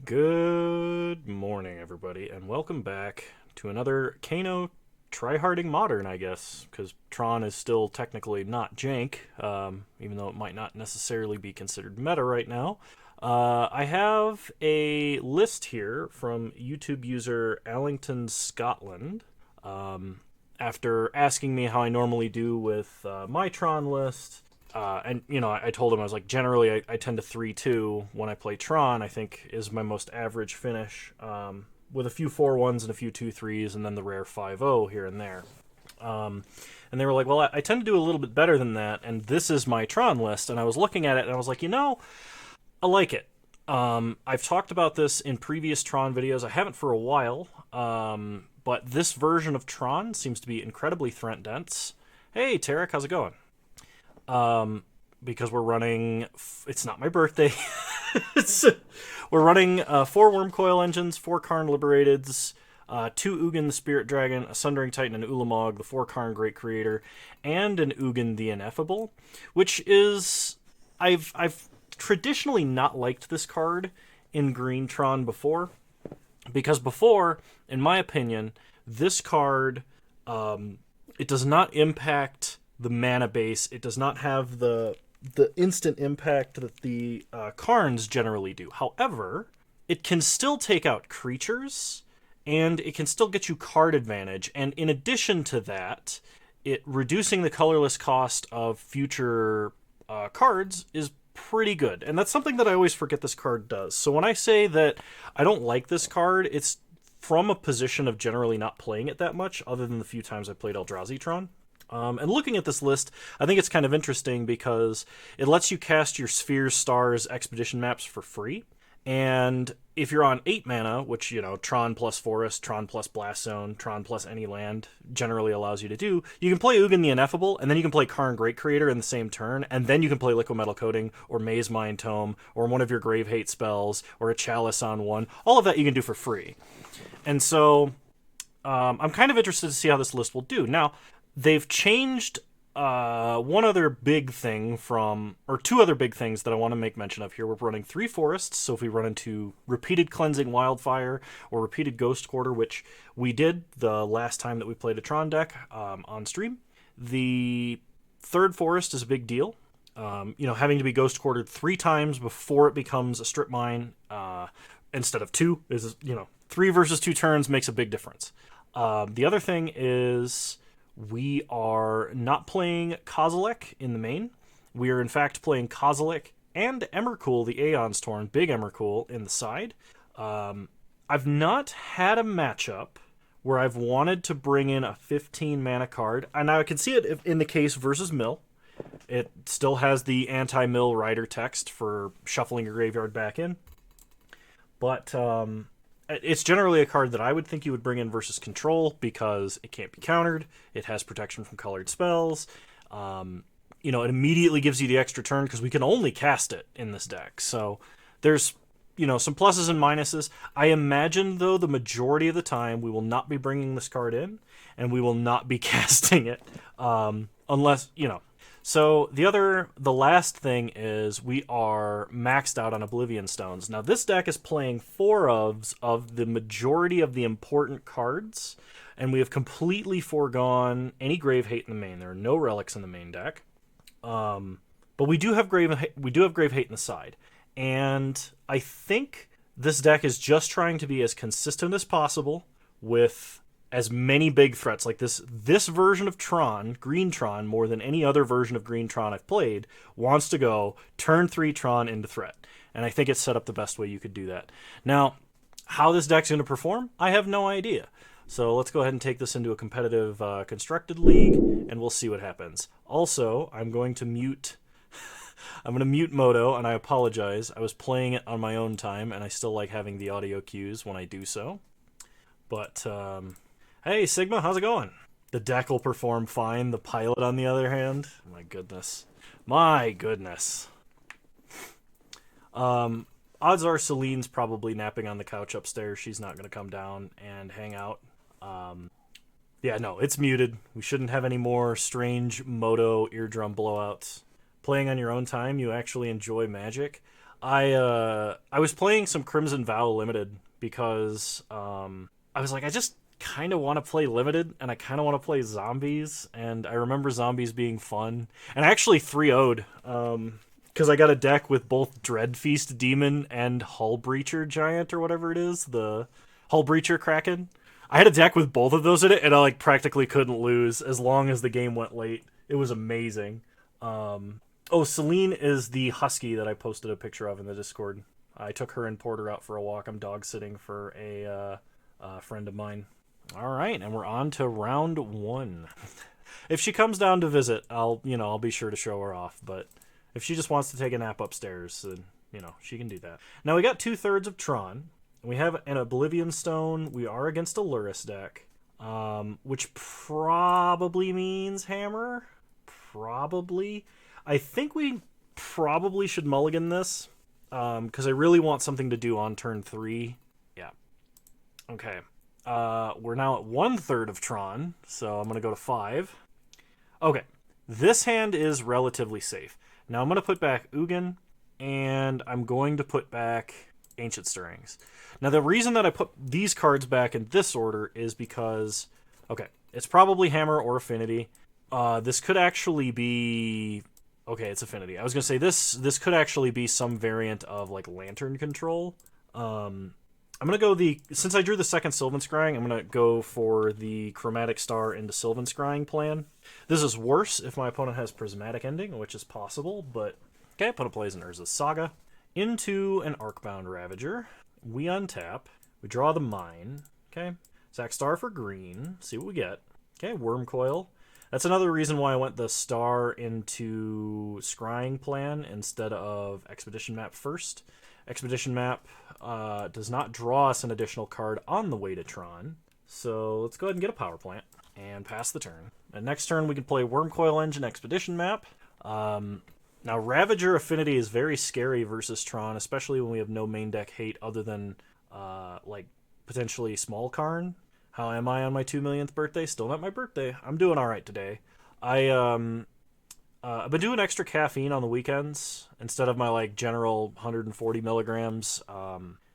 Good morning, everybody, and welcome back to another Kano Tryharding Modern, I guess, because Tron is still technically not jank, even though it might not necessarily be considered meta right now. I have a list here from YouTube user Allington Scotland. After asking me how I normally do with my Tron list, I told him, I was like, generally I tend to 3-2 when I play Tron. I think is my most average finish, with a few 4-1s and a few 2-3s, and then the rare 5-0 here and there. And they were like, well, I tend to do a little bit better than that, and this is my Tron list. And I was looking at it, and I was like, I like it. I've talked about this in previous Tron videos. I haven't for a while, but this version of Tron seems to be incredibly threat dense. Hey, Tarek, how's it going? Because we're running... It's not my birthday. We're running 4 wurmcoil engines, 4 Karn liberateds, 2 Ugin the Spirit Dragon, a Sundering Titan, and Ulamog, the 4 Karn Great Creator, and an Ugin the Ineffable, which is... I've traditionally not liked this card in Green Tron before, because before, in my opinion, this card, it does not impact the mana base. It does not have the instant impact that the Karns generally do. However, it can still take out creatures, and it can still get you card advantage. And in addition to that, it reducing the colorless cost of future cards is pretty good. And that's something that I always forget this card does. So when I say that I don't like this card, it's from a position of generally not playing it that much, other than the few times I played Eldrazi Tron. And looking at this list, I think it's kind of interesting because it lets you cast your Spheres, Stars, Expedition maps for free. And if you're on 8 mana, which, Tron plus Forest, Tron plus Blast Zone, Tron plus any land generally allows you to do, you can play Ugin the Ineffable, and then you can play Karn Great Creator in the same turn, and then you can play liquimetal Coating, or Mazemind Tome, or one of your Grave Hate spells, or a Chalice on one. All of that you can do for free. And so, I'm kind of interested to see how this list will do. Now, they've changed one other big thing or two other big things that I want to make mention of here. We're running 3 forests, so if we run into repeated cleansing wildfire or repeated ghost quarter, which we did the last time that we played a Tron deck on stream, the third forest is a big deal. Having to be ghost quartered 3 times before it becomes a strip mine instead of 2 is, 3 versus 2 turns makes a big difference. The other thing is, we are not playing Kozilek in the main. We are, in fact, playing Kozilek and Emrakul, the Aeons Torn, big Emrakul, in the side. I've not had a matchup where I've wanted to bring in a 15-mana card. And now I can see it in the case versus Mill. It still has the anti-Mill Rider text for shuffling your graveyard back in. But it's generally a card that I would think you would bring in versus Control because it can't be countered. It has protection from colored spells. It immediately gives you the extra turn because we can only cast it in this deck. So there's, some pluses and minuses. I imagine, though, the majority of the time we will not be bringing this card in and we will not be casting it unless, So the last thing is we are maxed out on Oblivion Stones. Now this deck is playing 4 of the majority of the important cards, and we have completely foregone any Grave Hate in the main. There are no relics in the main deck, but we do have Grave Hate in the side, and I think this deck is just trying to be as consistent as possible with as many big threats. Like this version of Tron, Green Tron, more than any other version of Green Tron I've played, wants to go turn 3 Tron into threat. And I think it's set up the best way you could do that. Now, how this deck's going to perform, I have no idea. So let's go ahead and take this into a competitive constructed league, and we'll see what happens. Also, I'm going to mute Moto, and I apologize. I was playing it on my own time, and I still like having the audio cues when I do so. But, hey, Sigma, how's it going? The deck will perform fine. The pilot, on the other hand, my goodness. Odds are Celine's probably napping on the couch upstairs. She's not going to come down and hang out. Yeah, no, it's muted. We shouldn't have any more strange Moto eardrum blowouts. Playing on your own time, you actually enjoy Magic. I was playing some Crimson Vow Limited because I was like, I just kind of want to play Limited, and I kind of want to play Zombies, and I remember Zombies being fun. And I actually 3-0'd, because I got a deck with both Dreadfeast Demon and Hull Breacher Giant, or whatever it is, the Hull Breacher Kraken. I had a deck with both of those in it, and I like practically couldn't lose as long as the game went late. It was amazing. Oh, Celine is the husky that I posted a picture of in the Discord. I took her and Porter out for a walk. I'm dog sitting for a friend of mine. All right, and we're on to round 1. If she comes down to visit, I'll be sure to show her off. But if she just wants to take a nap upstairs, then she can do that. Now we got 2/3 of Tron. We have an Oblivion Stone. We are against a Luris deck, which probably means Hammer. Probably. I think we probably should mulligan this, because I really want something to do on turn 3. Yeah. Okay. We're now at 1/3 of Tron, so I'm going to go to 5. Okay. This hand is relatively safe. Now I'm going to put back Ugin, and I'm going to put back Ancient Stirrings. Now the reason that I put these cards back in this order is because, okay, it's probably Hammer or Affinity. This could actually be... Okay, it's Affinity. I was going to say this could actually be some variant of like Lantern Control. I'm going to go since I drew the second Sylvan Scrying, I'm going to go for the Chromatic Star into Sylvan Scrying plan. This is worse if my opponent has Prismatic Ending, which is possible, but okay, opponent plays an Urza's Saga. Into an Arcbound Ravager. We untap. We draw the Mine. Okay, sack Star for green. See what we get. Okay, Wurmcoil. That's another reason why I went the Star into Scrying plan instead of Expedition Map first. Expedition Map does not draw us an additional card on the way to Tron. So let's go ahead and get a Power Plant and pass the turn. And next turn we can play Wurmcoil Engine Expedition Map. Now Ravager Affinity is very scary versus Tron, especially when we have no main deck hate other than like potentially Small Karn. How am I on my 2 millionth birthday? Still not my birthday. I'm doing all right today. I've been doing extra caffeine on the weekends instead of my like general 140 milligrams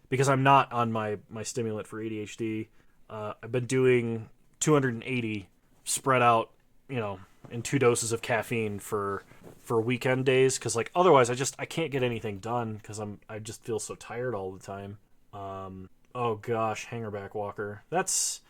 because I'm not on my stimulant for ADHD. I've been doing 280 spread out, in 2 doses of caffeine for weekend days because like otherwise I can't get anything done because I just feel so tired all the time. Oh gosh, Hangerback Walker. That's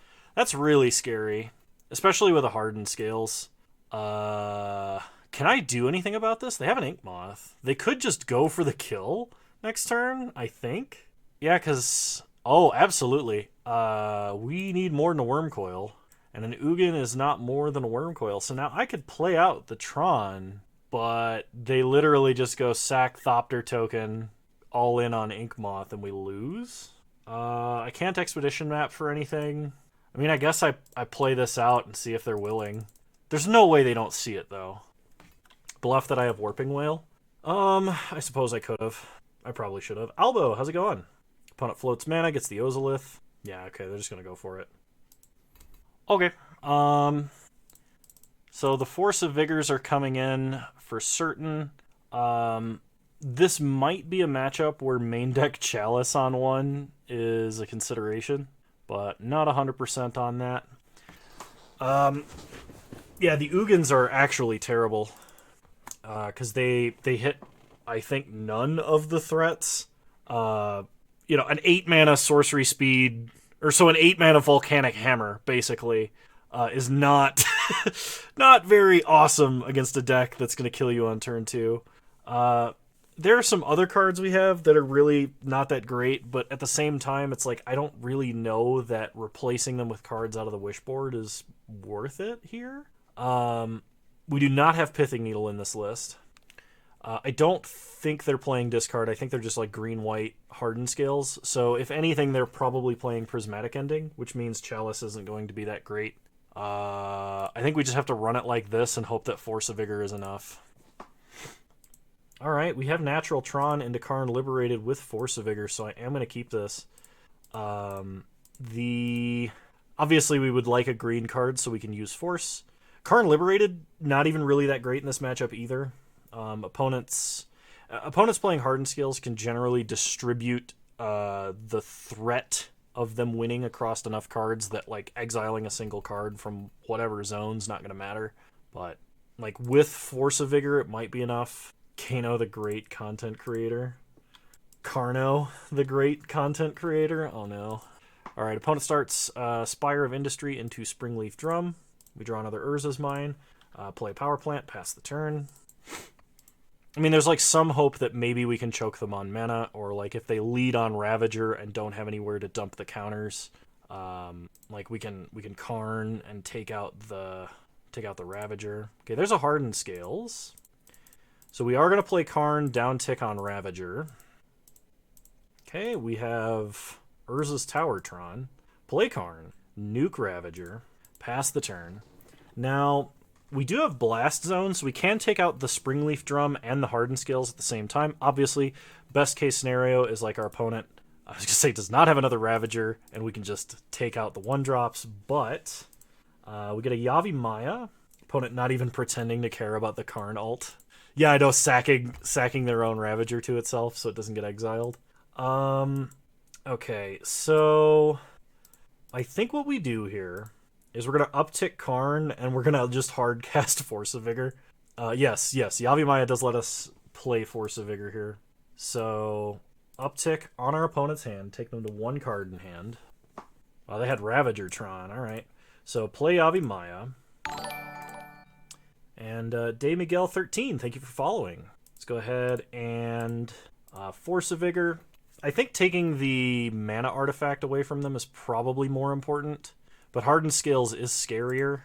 really scary, especially with the hardened scales. Can I do anything about this? They have an Ink Moth. They could just go for the kill next turn, I think. Yeah, because... Oh, absolutely. We need more than a Wurmcoil. And an Ugin is not more than a Wurmcoil. So now I could play out the Tron, but they literally just go sack Thopter token, all in on Ink Moth, and we lose. I can't Expedition Map for anything. I mean, I guess I play this out and see if they're willing. There's no way they don't see it, though. Bluff that I have Warping Whale? I suppose I could have. I probably should have. Albo, how's it going? Opponent floats mana, gets the Ozolith. Yeah, okay, they're just gonna go for it. Okay. So the Force of Vigors are coming in for certain. This might be a matchup where main deck Chalice on one is a consideration, but not 100% on that. Yeah, the Ugins are actually terrible because they hit, I think, none of the threats. An 8-mana sorcery speed, or so an 8-mana volcanic hammer, basically, is not not very awesome against a deck that's going to kill you on turn 2. There are some other cards we have that are really not that great, but at the same time, it's like I don't really know that replacing them with cards out of the Wishboard is worth it here. We do not have Pithing Needle in this list. I don't think they're playing discard. I think they're just like green-white hardened scales. So if anything, they're probably playing Prismatic Ending, which means Chalice isn't going to be that great. I think we just have to run it like this and hope that Force of Vigor is enough. All right, we have Natural Tron into Karn Liberated with Force of Vigor, so I am going to keep this. Obviously, we would like a green card so we can use Force. Karn Liberated, not even really that great in this matchup either. Opponents... Opponents playing hardened skills can generally distribute the threat of them winning across enough cards that, like, exiling a single card from whatever zone's not going to matter. But, like, with Force of Vigor, it might be enough. Kano, the great content creator. Kano, the great content creator. Oh, no. All right, opponent starts Spire of Industry into Springleaf Drum. We draw another Urza's Mine. Play Power Plant, pass the turn. I mean, there's, like, some hope that maybe we can choke them on mana, or, like, if they lead on Ravager and don't have anywhere to dump the counters, like, we can Karn and take out the Ravager. Okay, there's a Hardened Scales. So we are going to play Karn, down tick on Ravager. Okay, we have Urza's Tower Tron. Play Karn, nuke Ravager, pass the turn. Now, we do have Blast Zone, so we can take out the Springleaf Drum and the Hardened Scales at the same time. Obviously, best case scenario is, like, our opponent, I was going to say, does not have another Ravager, and we can just take out the 1-drops, but we get a Yavimaya. Opponent not even pretending to care about the Karn ult. Yeah, I know, sacking their own Ravager to itself so it doesn't get exiled. Okay, so I think what we do here is we're going to uptick Karn, and we're going to just hard cast Force of Vigor. Yes, Yavimaya does let us play Force of Vigor here. So, uptick on our opponent's hand, take them to 1 card in hand. Wow, they had Ravager Tron, alright. So, play Yavimaya. And Day Miguel 13, thank you for following. Let's go ahead and Force of Vigor. I think taking the mana artifact away from them is probably more important, but Hardened Scales is scarier.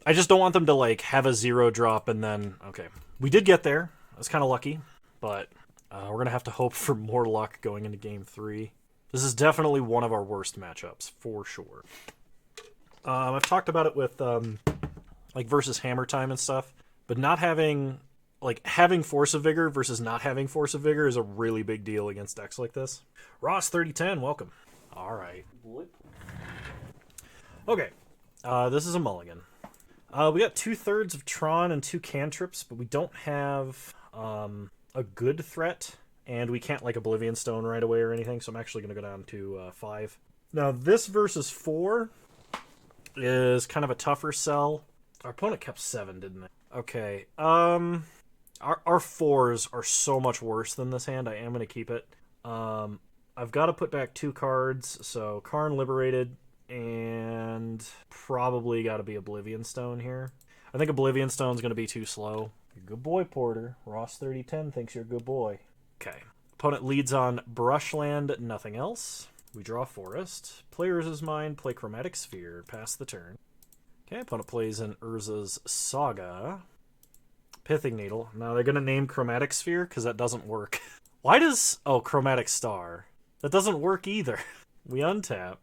I just don't want them to, like, have a 0-drop and then... Okay, we did get there. I was kind of lucky, but we're going to have to hope for more luck going into Game 3. This is definitely one of our worst matchups, for sure. I've talked about it with... like versus Hammer Time and stuff, but not having, like, having Force of Vigor versus not having Force of Vigor is a really big deal against decks like this. Ross 3010, welcome. All right. Okay, this is a mulligan. We got 2/3 of Tron and 2 cantrips, but we don't have a good threat, and we can't, like, Oblivion Stone right away or anything, so I'm actually going to go down to 5. Now, this versus 4 is kind of a tougher sell. Our opponent kept 7, didn't they? Okay. Our 4s are so much worse than this hand. I am going to keep it. I've got to put back 2 cards, so Karn liberated, and probably got to be Oblivion Stone here. I think Oblivion Stone's going to be too slow. You're a good boy, Porter. Ross 3010 thinks you're a good boy. Okay. Opponent leads on Brushland, nothing else. We draw Forest. Play Urza's Mind, play Chromatic Sphere, pass the turn. Okay, opponent plays an Urza's Saga. Pithing Needle. Now they're going to name Chromatic Sphere because that doesn't work. Why does... Oh, Chromatic Star. That doesn't work either. We untap.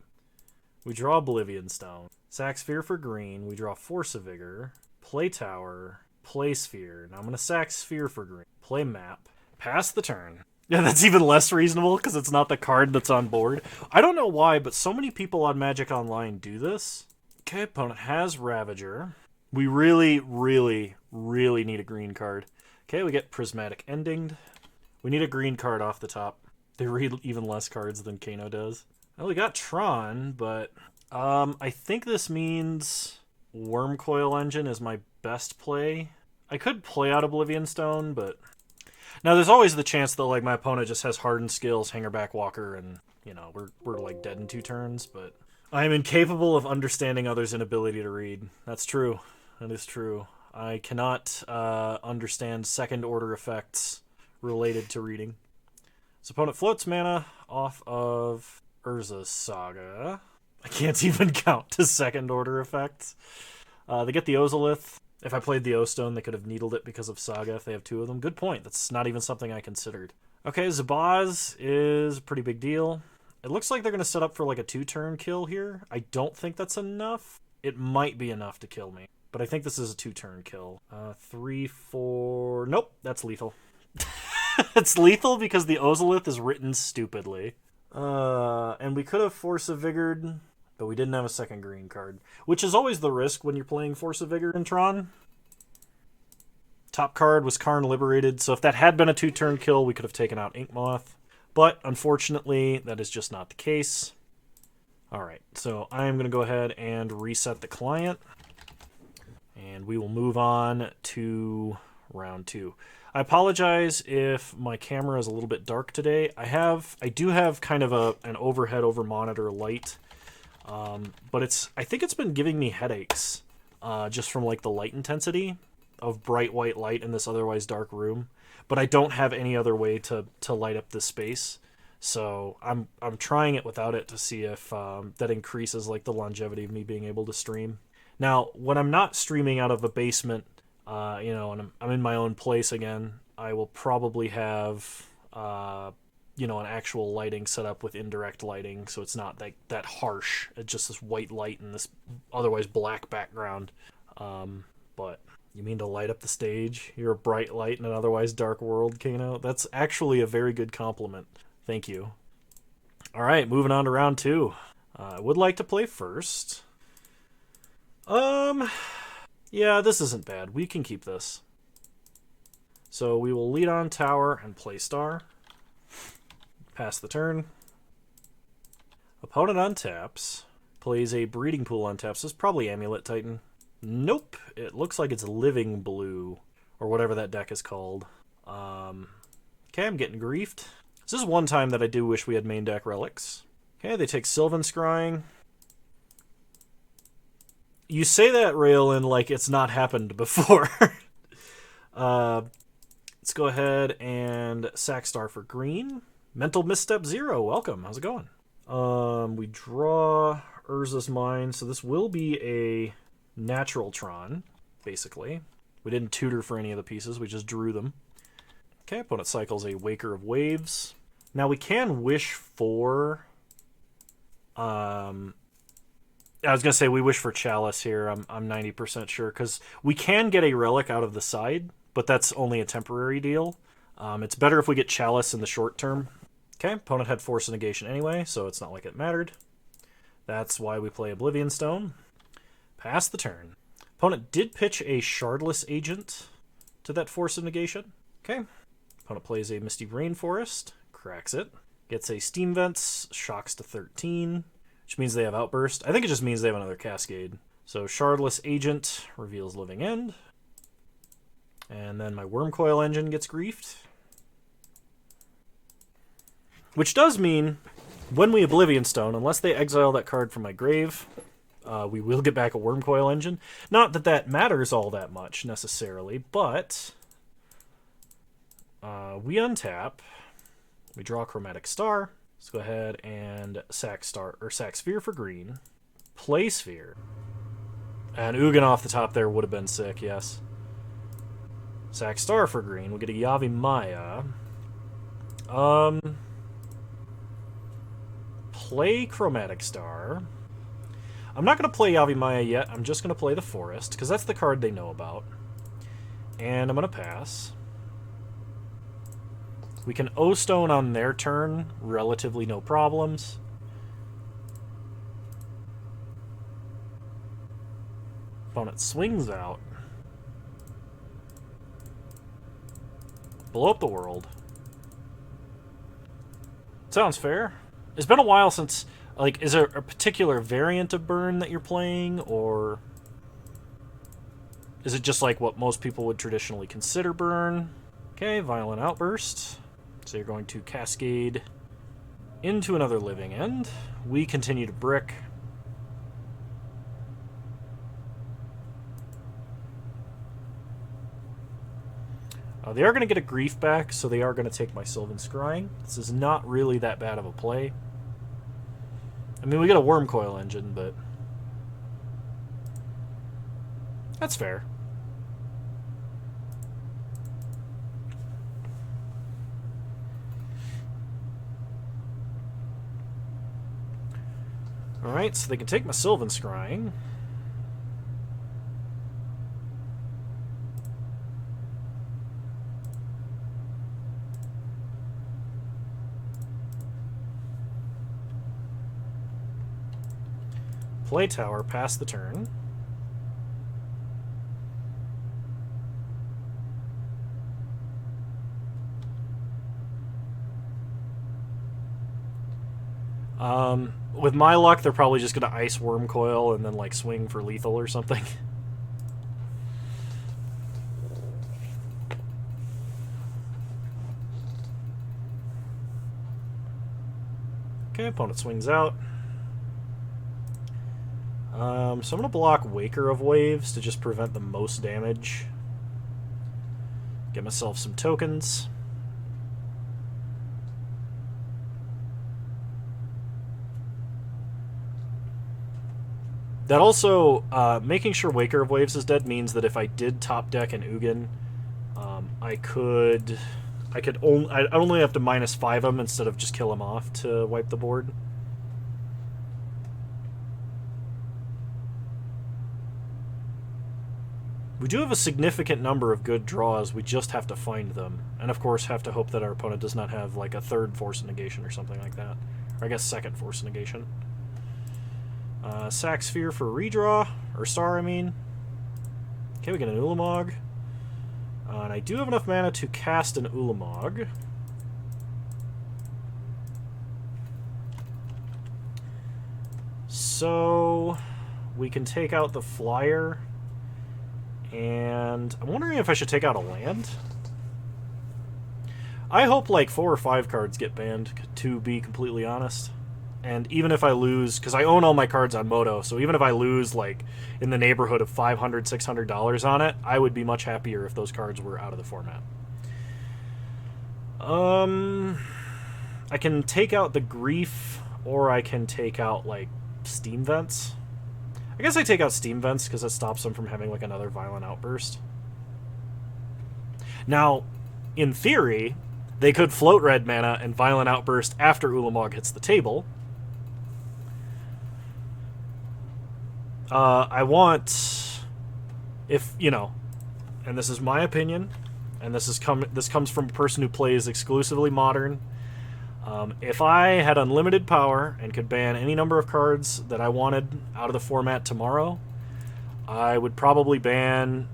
We draw Oblivion Stone. Sack Sphere for green. We draw Force of Vigor. Play Tower. Play Sphere. Now I'm going to sack Sphere for green. Play Map. Pass the turn. Yeah, that's even less reasonable because it's not the card that's on board. I don't know why, but so many people on Magic Online do this. Okay, opponent has Ravager. We really, really, really need a green card. Okay, we get Prismatic Ending. We need a green card off the top. They read even less cards than Kano does. Well, we got Tron, but I think this means Wurmcoil Engine is my best play. I could play out Oblivion Stone, but... Now, there's always the chance that, like, my opponent just has Hardened Skills, Hangerback Walker, and, you know, we're like, dead in 2 turns, but... I am incapable of understanding others' inability to read. That's true. That is true. I cannot understand second-order effects related to reading. So opponent floats mana off of Urza's Saga. I can't even count to second-order effects. They get the Ozolith. If I played the O-Stone, they could have needled it because of Saga if they have 2 of them. Good point. That's not even something I considered. Okay, Zabaz is a pretty big deal. It looks like they're going to set up for, like, a 2-turn kill here. I don't think that's enough. It might be enough to kill me, but I think this is a 2-turn kill. 3, 4... Nope, that's lethal. It's lethal because the Ozolith is written stupidly. And we could have Force of Vigored, but we didn't have a second green card, which is always the risk when you're playing Force of Vigor in Tron. Top card was Karn liberated, so if that had been a 2-turn kill, we could have taken out Inkmoth. But unfortunately, that is just not the case. Alright, so I am going to go ahead and reset the client. And we will move on to round 2. I apologize if my camera is a little bit dark today. I do have kind of an overhead over monitor light, but I think it's been giving me headaches just from like the light intensity of bright white light in this otherwise dark room. But I don't have any other way to light up this space, so I'm trying it without it to see if that increases like the longevity of me being able to stream. Now, when I'm not streaming out of a basement, you know, and I'm in my own place again, I will probably have, you know, an actual lighting set up with indirect lighting, so it's not that harsh. It's just this white light in this otherwise black background. But you mean to light up the stage? You're a bright light in an otherwise dark world, Kano? That's actually a very good compliment. Thank you. All right, moving on to round 2. I would like to play first. Yeah, this isn't bad. We can keep this. So we will lead on tower and play star. Pass the turn. Opponent untaps. Plays a breeding pool untaps. So it's probably Amulet Titan. Nope. It looks like it's Living Blue, or whatever that deck is called. Okay, I'm getting griefed. This is one time that I do wish we had main deck relics. Okay, they take Sylvan scrying. You say that, Raelin, like it's not happened before. Let's go ahead and sack star for green. Mental Misstep 0, welcome. How's it going? We draw Urza's Mind, so this will be a natural Tron, basically. We didn't tutor for any of the pieces, we just drew them. Okay, opponent cycles a Waker of Waves. Now we can wish for... I was going to say we wish for Chalice here, I'm 90% sure, because we can get a Relic out of the side, but that's only a temporary deal. It's better if we get Chalice in the short term. Okay, opponent had Force of Negation anyway, so it's not like it mattered. That's why we play Oblivion Stone. Pass the turn. Opponent did pitch a Shardless Agent to that Force of Negation. Okay. Opponent plays a Misty Rainforest, cracks it. Gets a Steam Vents, shocks to 13, which means they have Outburst. I think it just means they have another Cascade. So Shardless Agent reveals Living End. And then my Wurmcoil engine gets griefed. Which does mean, when we Oblivion Stone, unless they exile that card from my grave, we will get back a Wurmcoil engine. Not that that matters all that much, necessarily, but... we untap. We draw a Chromatic Star. Let's go ahead and sack Sphere for green. Play Sphere. And Ugin off the top there would have been sick, yes. Sack Star for green. We get a Yavimaya. Play Chromatic Star. I'm not going to play Yavimaya yet. I'm just going to play the Forest, because that's the card they know about. And I'm going to pass. We can O-Stone on their turn. Relatively no problems. Opponent swings out. Blow up the world. Sounds fair. It's been a while since... Like, is there a particular variant of burn that you're playing, or... is it just like what most people would traditionally consider burn? Okay, Violent Outburst. So you're going to Cascade into another Living End. We continue to brick. They are going to get a grief back, so they are going to take my Sylvan Scrying. This is not really that bad of a play. I mean, we get a Wurmcoil engine, but... that's fair. Alright, so they can take my Sylvan Scrying. Play tower, pass the turn. With my luck, they're probably just going to ice wurmcoil and then like swing for lethal or something. Okay, opponent swings out. So I'm going to block Waker of Waves to just prevent the most damage. Get myself some tokens. That also, making sure Waker of Waves is dead means that if I did top deck an Ugin, I'd only have to -5 him instead of just kill him off to wipe the board. We do have a significant number of good draws, we just have to find them. And of course have to hope that our opponent does not have like a third Force of Negation or something like that. Or I guess second Force of Negation. Sack Sphere for redraw, or star I mean. Okay, we get an Ulamog. And I do have enough mana to cast an Ulamog. So we can take out the flyer. And I'm wondering if I should take out a land. I hope like 4 or 5 cards get banned, to be completely honest. And even if I lose, because I own all my cards on Moto, so even if I lose like in the neighborhood of $500, $600 on it, I would be much happier if those cards were out of the format. I can take out the Grief, or I can take out like Steam Vents. I guess I take out Steam Vents because it stops them from having like another Violent Outburst. Now, in theory, they could float red mana and Violent Outburst after Ulamog hits the table. I want, if, you know, and this is my opinion, and this comes from a person who plays exclusively Modern. If I had unlimited power and could ban any number of cards that I wanted out of the format tomorrow, I would probably ban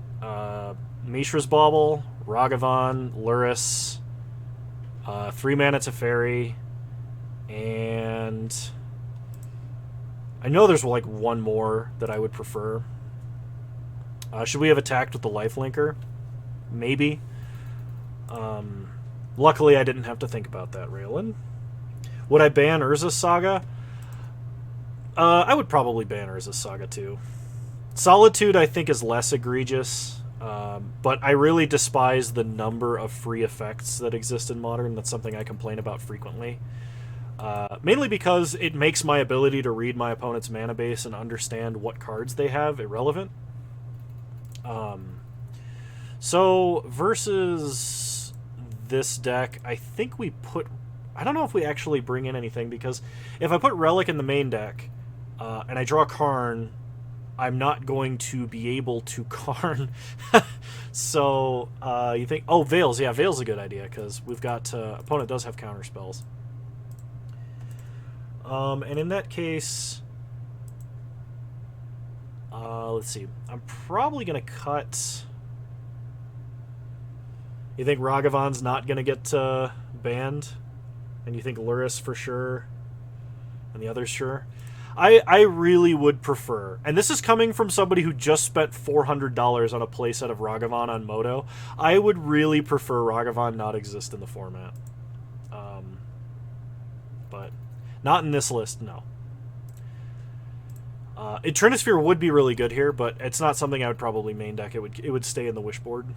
Mishra's Bauble, Ragavan, Luris, 3 mana Teferi, and I know there's like one more that I would prefer. Should we have attacked with the Lifelinker? Maybe. Luckily, I didn't have to think about that, Raylan. Would I ban Urza's Saga? I would probably ban Urza's Saga, too. Solitude, I think, is less egregious, but I really despise the number of free effects that exist in Modern. That's something I complain about frequently. Mainly because it makes my ability to read my opponent's mana base and understand what cards they have irrelevant. So, versus this deck, I think we put... I don't know if we actually bring in anything, because if I put Relic in the main deck, and I draw Karn, I'm not going to be able to Karn. So, you think... Oh, Veils. Yeah, Veils is a good idea, because we've got... opponent does have counter spells. And in that case... let's see. I'm probably going to cut... You think Ragavan's not going to get banned? And you think Luris for sure? And the others sure? I really would prefer, and this is coming from somebody who just spent $400 on a playset of Ragavan on Moto, I would really prefer Ragavan not exist in the format. But not in this list, no. Trinisphere would be really good here, but it's not something I would probably main deck. It would stay in the Wishboard.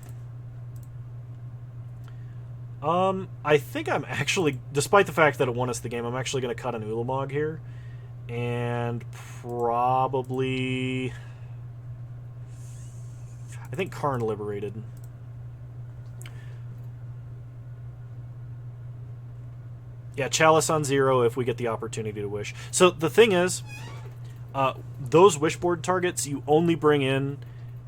I think I'm actually, despite the fact that it won us the game, I'm actually going to cut an Ulamog here. And probably... I think Karn liberated. Yeah, Chalice on 0 if we get the opportunity to wish. So the thing is, those Wishboard targets you only bring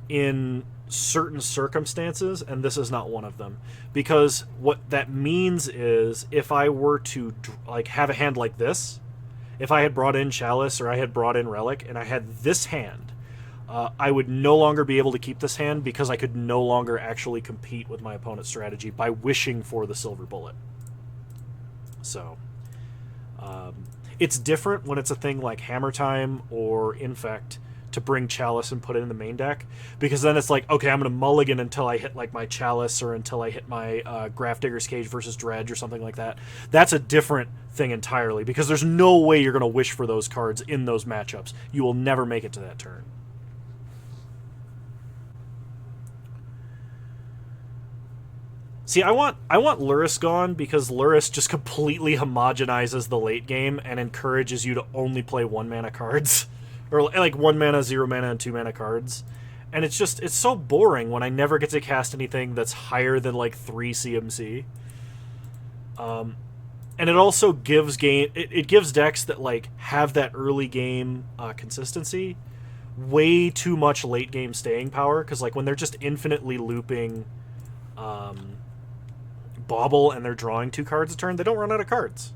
in certain circumstances, and this is not one of them, because what that means is if I were to like have a hand like this, if I had brought in Chalice or I had brought in Relic and I had this hand, I would no longer be able to keep this hand because I could no longer actually compete with my opponent's strategy by wishing for the silver bullet. So It's different when it's a thing like Hammer Time or Infect to bring Chalice and put it in the main deck, because then it's like, okay, I'm going to mulligan until I hit like my Chalice or until I hit my Grafdigger's Cage versus Dredge or something like that. That's a different thing entirely, because there's no way you're going to wish for those cards in those matchups. You will never make it to that turn. See, I want Lurrus gone, because Lurrus just completely homogenizes the late game and encourages you to only play 1-mana cards. Or like 1 mana, 0 mana, and 2 mana cards. And it's so boring when I never get to cast anything that's higher than like 3 CMC. And it also gives it gives decks that like have that early game consistency way too much late game staying power, because like when they're just infinitely looping Bauble and they're drawing 2 cards a turn, they don't run out of cards.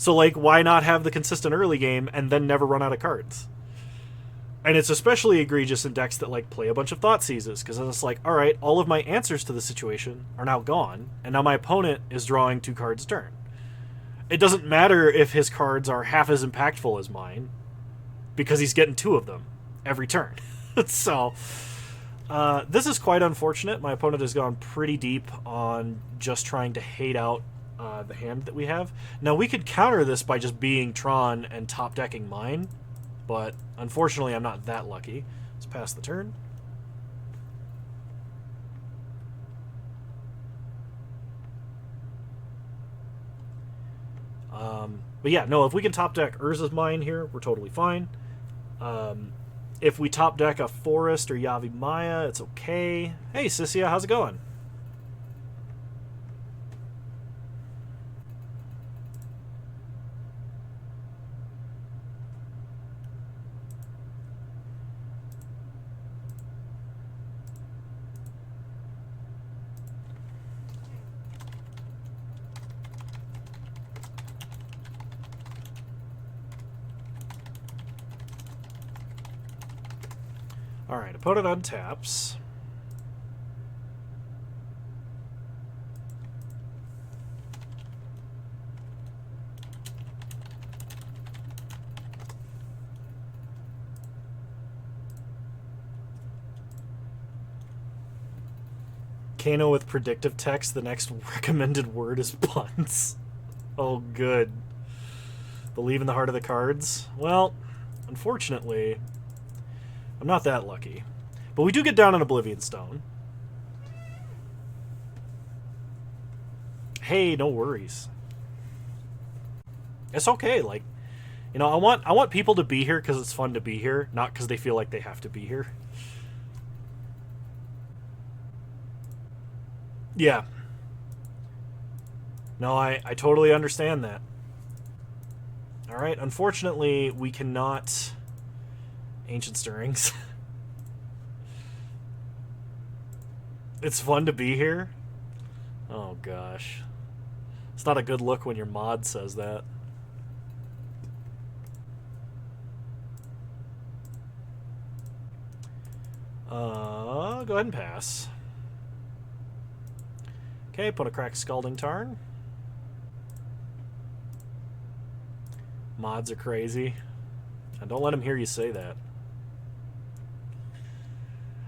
So, like, why not have the consistent early game and then never run out of cards? And it's especially egregious in decks that, like, play a bunch of Thought Seizes, because then it's like, alright, all of my answers to the situation are now gone, and now my opponent is drawing 2 cards a turn. It doesn't matter if his cards are half as impactful as mine, because he's getting 2 of them every turn. So, this is quite unfortunate. My opponent has gone pretty deep on just trying to hate out the hand that we have. Now, we could counter this by just being Tron and top-decking mine, but unfortunately I'm not that lucky. Let's pass the turn. But yeah, no, if we can top-deck Urza's Mine here, we're totally fine. If we top-deck a Forest or Yavimaya, it's okay. Hey, Sissia, how's it going? Alright, opponent untaps. Kano with predictive text, the next recommended word is puns. Oh, good. Believe in the heart of the cards? Well, unfortunately, I'm not that lucky. But we do get down an Oblivion Stone. Hey, no worries. It's okay, like, you know, I want people to be here because it's fun to be here, not because they feel like they have to be here. Yeah. No, I totally understand that. Alright, unfortunately, we cannot Ancient Stirrings. It's fun to be here. Oh gosh. It's not a good look when your mod says that. Go ahead and pass. Okay, put a cracked Scalding Tarn. Mods are crazy. And don't let him hear you say that.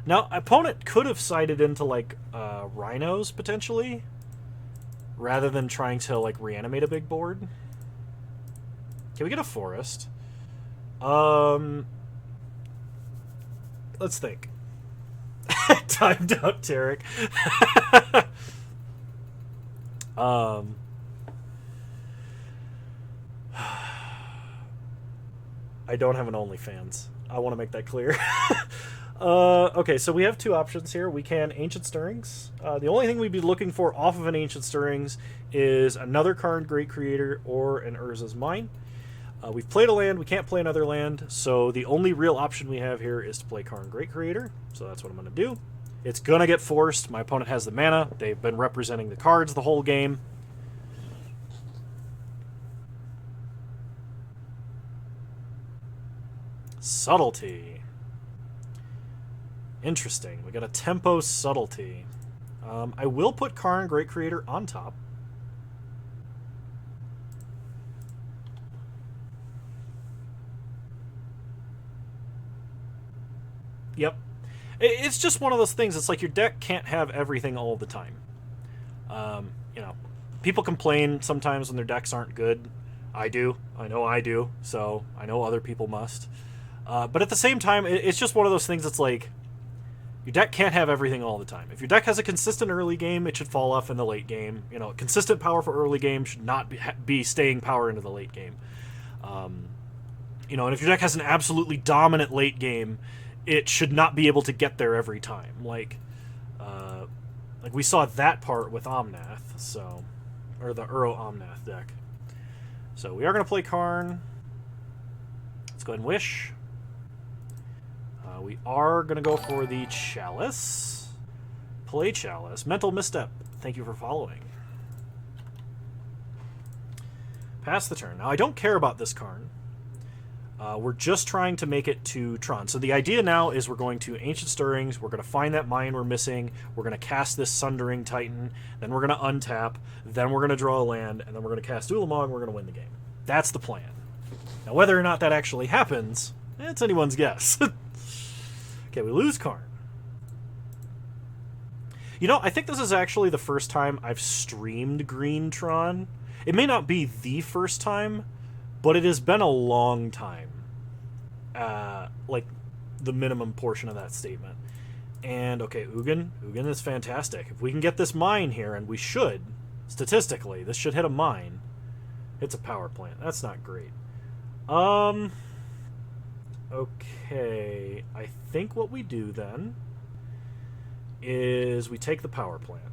Now, opponent could have sided into, like, rhinos, potentially, rather than trying to, like, reanimate a big board. Can we get a forest? Let's think. Timed out Tarek. I don't have an OnlyFans. I want to make that clear. Okay, so we have 2 options here. We can Ancient Stirrings. The only thing we'd be looking for off of an Ancient Stirrings is another Karn Great Creator or an Urza's Mine. We've played a land. We can't play another land, so the only real option we have here is to play Karn Great Creator. So that's what I'm going to do. It's going to get forced. My opponent has the mana. They've been representing the cards the whole game. Subtlety. Interesting. We got a tempo subtlety. I will put Karn Great Creator on top. Yep. It's just one of those things. It's like your deck can't have everything all the time. You know, people complain sometimes when their decks aren't good. I do. I know I do. So I know other people must. But at the same time, it's just one of those things that's like, your deck can't have everything all the time. If your deck has a consistent early game, it should fall off in the late game. You know, consistent power for early game should not be staying power into the late game. You know, and if your deck has an absolutely dominant late game, it should not be able to get there every time. Like we saw that part with Omnath, so, or the Uro Omnath deck. So we are going to play Karn. Let's go ahead and wish. We are going to go for the Chalice. Play Chalice. Mental misstep. Thank you for following. Pass the turn. Now, I don't care about this Karn. We're just trying to make it to Tron. So the idea now is we're going to Ancient Stirrings, we're going to find that mine we're missing, we're going to cast this Sundering Titan, then we're going to untap, then we're going to draw a land, and then we're going to cast Ulamog, and we're going to win the game. That's the plan. Now, whether or not that actually happens, it's anyone's guess. Okay, we lose Karn. You know, I think this is actually the first time I've streamed Green Tron. It may not be the first time, but it has been a long time. Like, the minimum portion of that statement. And, okay, Ugin. Ugin is fantastic. If we can get this mine here, and we should, statistically, this should hit a mine. It's a power plant. That's not great. Okay, I think what we do then is we take the power plant.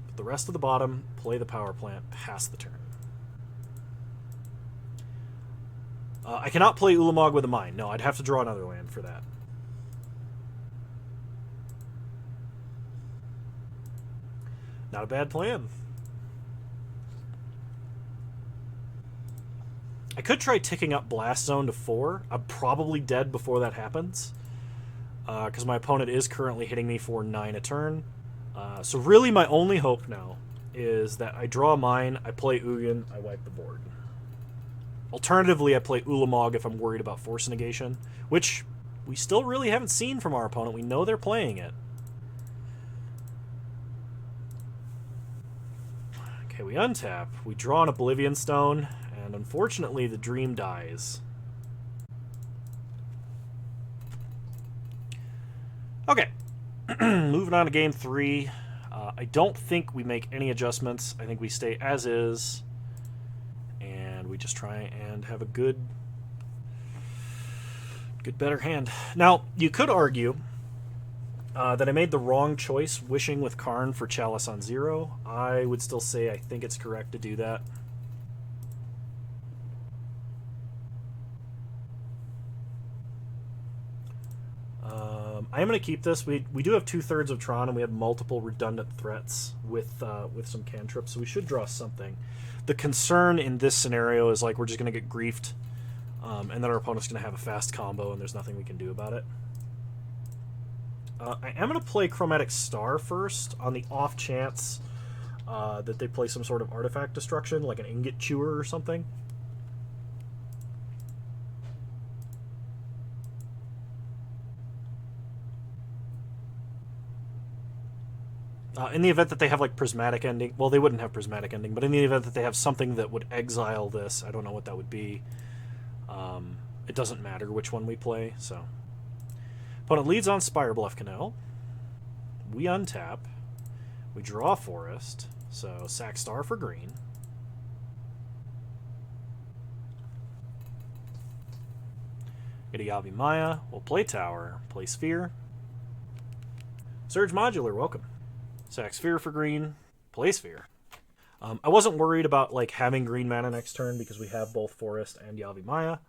Put the rest of the bottom, play the power plant, pass the turn. I cannot play Ulamog with a mine. No, I'd have to draw another land for that. Not a bad plan. I could try ticking up Blast Zone to 4. I'm probably dead before that happens, because my opponent is currently hitting me for 9 a turn. So really my only hope now is that I draw mine, I play Ugin, I wipe the board. Alternatively, I play Ulamog if I'm worried about force negation, which we still really haven't seen from our opponent. We know they're playing it. Okay, we untap. We draw an Oblivion Stone. And unfortunately, the dream dies. Okay. Moving on to game 3. I don't think we make any adjustments. I think we stay as is. And we just try and have a good, better hand. Now, you could argue that I made the wrong choice wishing with Karn for Chalice on 0. I would still say I think it's correct to do that. I am going to keep this. We do have 2/3 of Tron, and we have multiple redundant threats with some cantrips, so we should draw something. The concern in this scenario is like we're just going to get griefed, and then our opponent's going to have a fast combo, and there's nothing we can do about it. I am going to play Chromatic Star first, on the off chance that they play some sort of artifact destruction, like an Ingot Chewer or something. In the event that they have, like, Prismatic Ending... Well, they wouldn't have Prismatic Ending, but in the event that they have something that would exile this, I don't know what that would be. It doesn't matter which one we play, so... Opponent leads on Spire Bluff Canal. We untap. We draw Forest, so sack Star for green. Get a Yavimaya. We'll play Tower, play Sphere. Surge Modular, welcome. Sack Sphere for green, play Sphere. I wasn't worried about like having green mana next turn because we have both Forest and Yavimaya.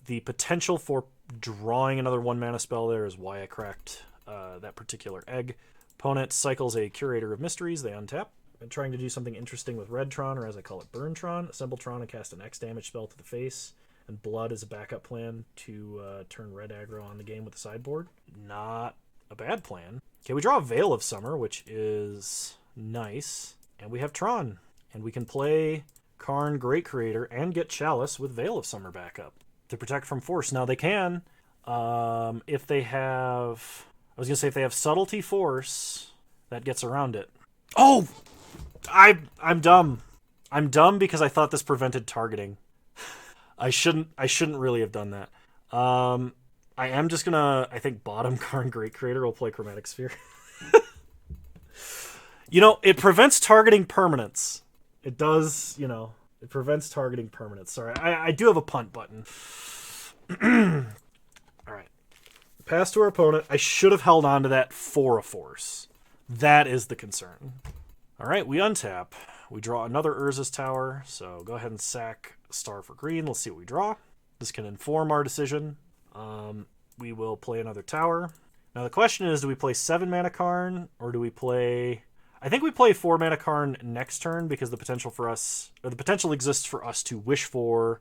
The potential for drawing another 1-mana spell there is why I cracked that particular egg. Opponent cycles a Curator of Mysteries, they untap. I'm trying to do something interesting with Red Tron, or as I call it, Burn Tron. Assemble Tron and cast an X damage spell to the face. And Blood is a backup plan to turn red aggro on the game with the sideboard. Not a bad plan. Okay, we draw a Veil of Summer, which is nice. And we have Tron. And we can play Karn, Great Creator, and get Chalice with Veil of Summer backup to protect from force. Now, they can If they have... I was going to say if they have subtlety force, that gets around it. Oh! I'm dumb. I'm dumb because I thought this prevented targeting. I shouldn't really have done that. I am just gonna, I think bottom Karn Great Creator will play Chromatic Sphere. You know, it prevents targeting permanence. It does, you know, it prevents targeting permanence. Sorry, I do have a punt button. Alright. Pass to our opponent. I should have held on to that for a force. That is the concern. Alright, we untap. We draw another Urza's Tower, so go ahead and sack a star for green. Let's see what we draw. This can inform our decision. We will play another tower. Now the question is, do we play 7 mana Karn, or do we play... I think we play 4 mana Karn next turn, because the potential for us, or the potential exists for us to wish for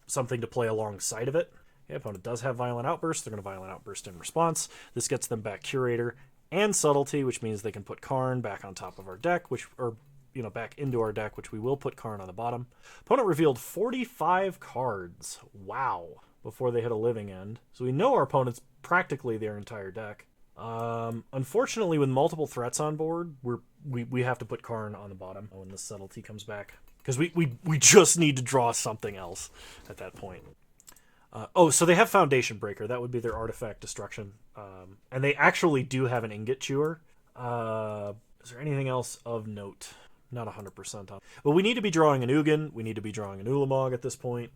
something to play alongside of it. The opponent does have Violent Outburst. They're going to Violent Outburst in response. This gets them back Curator and Subtlety, which means they can put Karn back on top of our deck, back into our deck, which we will put Karn on the bottom. Opponent revealed 45 cards. Wow. Before they hit a living end. So we know our opponent's practically their entire deck. Unfortunately, with multiple threats on board, we have to put Karn on the bottom when the Subtlety comes back. Because we just need to draw something else at that point. So they have Foundation Breaker. That would be their artifact destruction. And they actually do have an Ingot Chewer. Is there anything else of note? Not 100% on. Well, we need to be drawing an Ugin. We need to be drawing an Ulamog at this point.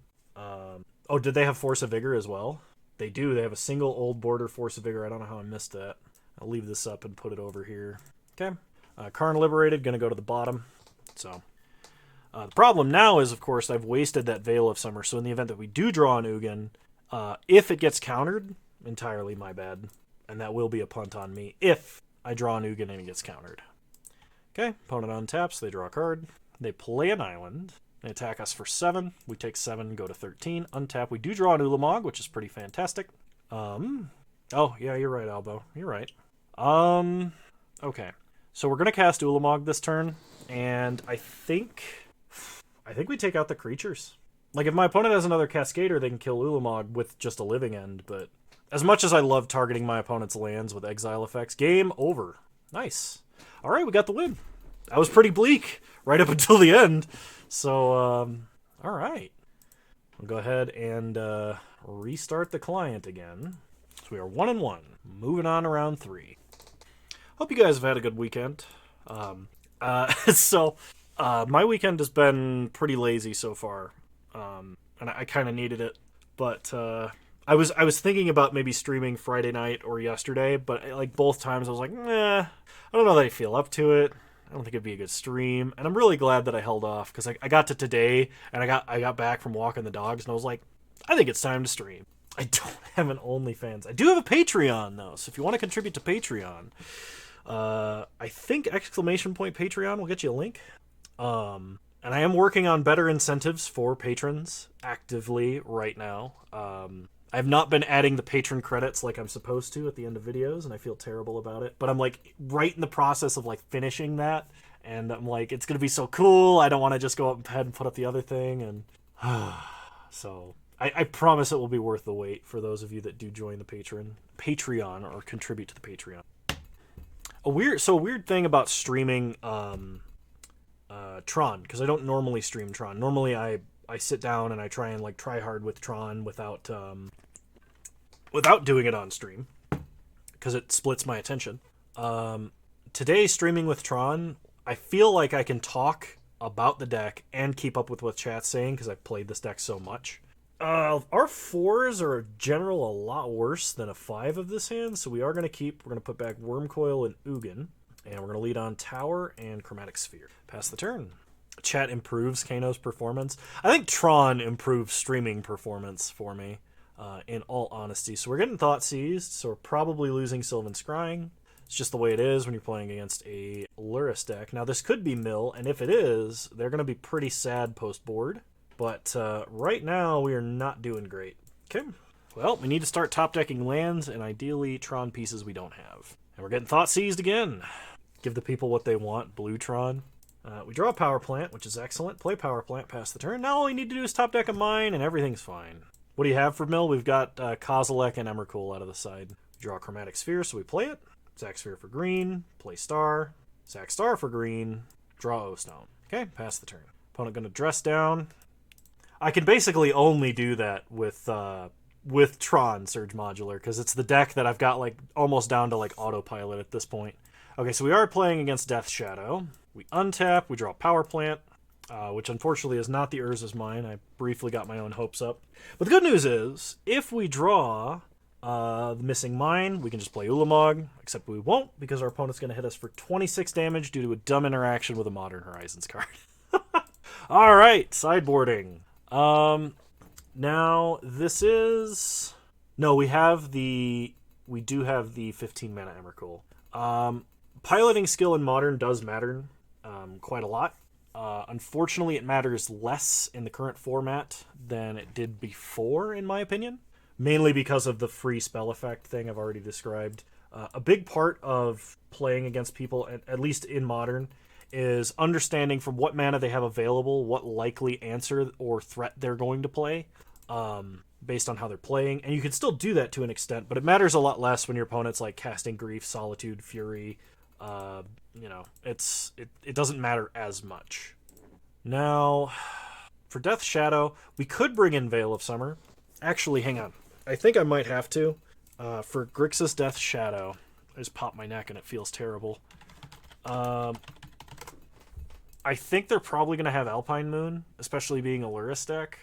Did they have Force of Vigor as well? They do. They have a single old border Force of Vigor. I don't know how I missed that. I'll leave this up and put it over here. Okay. Karn Liberated, going to go to the bottom. So, the problem now is, of course, I've wasted that Veil of Summer. So in the event that we do draw an Ugin, if it gets countered, entirely my bad. And that will be a punt on me if I draw an Ugin and it gets countered. Okay, opponent untaps, they draw a card. They play an island. They attack us for 7. We take 7, go to 13. Untap. We do draw an Ulamog, which is pretty fantastic. Oh, yeah, you're right, Albo. You're right. Okay. So we're going to cast Ulamog this turn, and I think we take out the creatures. Like, if my opponent has another Cascader, they can kill Ulamog with just a living end, but as much as I love targeting my opponent's lands with exile effects, game over. Nice. All right, we got the win. That was pretty bleak right up until the end. So, all right. We'll go ahead and restart the client again. So we are 1-1. Moving on to round 3. Hope you guys have had a good weekend. My weekend has been pretty lazy so far. And I kind of needed it. But I was thinking about maybe streaming Friday night or yesterday, but like both times I was like, I don't know that I feel up to it. I don't think it'd be a good stream, and I'm really glad that I held off because I got to today and I got back from walking the dogs and I was like, I think it's time to stream. I don't have an OnlyFans. I do have a Patreon though, so if you want to contribute to Patreon, I think !Patreon will get you a link. And I am working on better incentives for patrons actively right now. I have not been adding the patron credits like I'm supposed to at the end of videos, and I feel terrible about it. But I'm like right in the process of like finishing that, and I'm like, it's gonna be so cool. I don't want to just go up ahead and put up the other thing, and so I promise it will be worth the wait for those of you that do join the Patreon or contribute to the Patreon. A weird thing about streaming Tron, because I don't normally stream Tron. Normally I sit down and I try and like try hard with Tron without doing it on stream because it splits my attention. Today, streaming with Tron, I feel like I can talk about the deck and keep up with what chat's saying because I've played this deck so much. Our 4s are in general a lot worse than a 5 of this hand, so we're going to put back Wurmcoil and Ugin, and we're going to lead on Tower and Chromatic Sphere. Pass the turn. Chat improves Kano's performance. I think Tron improves streaming performance for me, in all honesty. So we're getting Thought Seized, so we're probably losing Sylvan Scrying. It's just the way it is when you're playing against a Luris deck. Now this could be Mill, and if it is, they're going to be pretty sad post-board. But right now, we are not doing great. Okay, well, we need to start top-decking lands, and ideally Tron pieces we don't have. And we're getting Thought Seized again. Give the people what they want, blue Tron. We draw a Power Plant, which is excellent. Play Power Plant, pass the turn. Now all we need to do is top deck a Mine, and everything's fine. What do you have for mill? We've got Kozilek and Emrakul out of the side. Draw a chromatic sphere, so we play it. Sack sphere for green. Play star. Sack star for green. Draw O-stone. Okay, pass the turn. Opponent going to dress down. I can basically only do that with Tron Surge Modular, because it's the deck that I've got like almost down to like autopilot at this point. Okay, so we are playing against Death Shadow. We untap, we draw Power Plant, which unfortunately is not the Urza's mine. I briefly got my own hopes up. But the good news is, if we draw the missing mine, we can just play Ulamog, except we won't, because our opponent's going to hit us for 26 damage due to a dumb interaction with a Modern Horizons card. Alright, sideboarding. Now, this is... No, we do have the 15 mana Emrakul. Piloting skill in Modern does matter quite a lot. Unfortunately, it matters less in the current format than it did before, in my opinion. Mainly because of the free spell effect thing I've already described. A big part of playing against people, at least in Modern, is understanding from what mana they have available, what likely answer or threat they're going to play, based on how they're playing. And you can still do that to an extent, but it matters a lot less when your opponent's like casting Grief, Solitude, Fury. It doesn't matter as much. Now, for Death Shadow, we could bring in Veil of Summer. Actually, hang on. I think I might have to. For Grixis Death Shadow, I just popped my neck and it feels terrible. I think they're probably going to have Alpine Moon, especially being a Luris deck,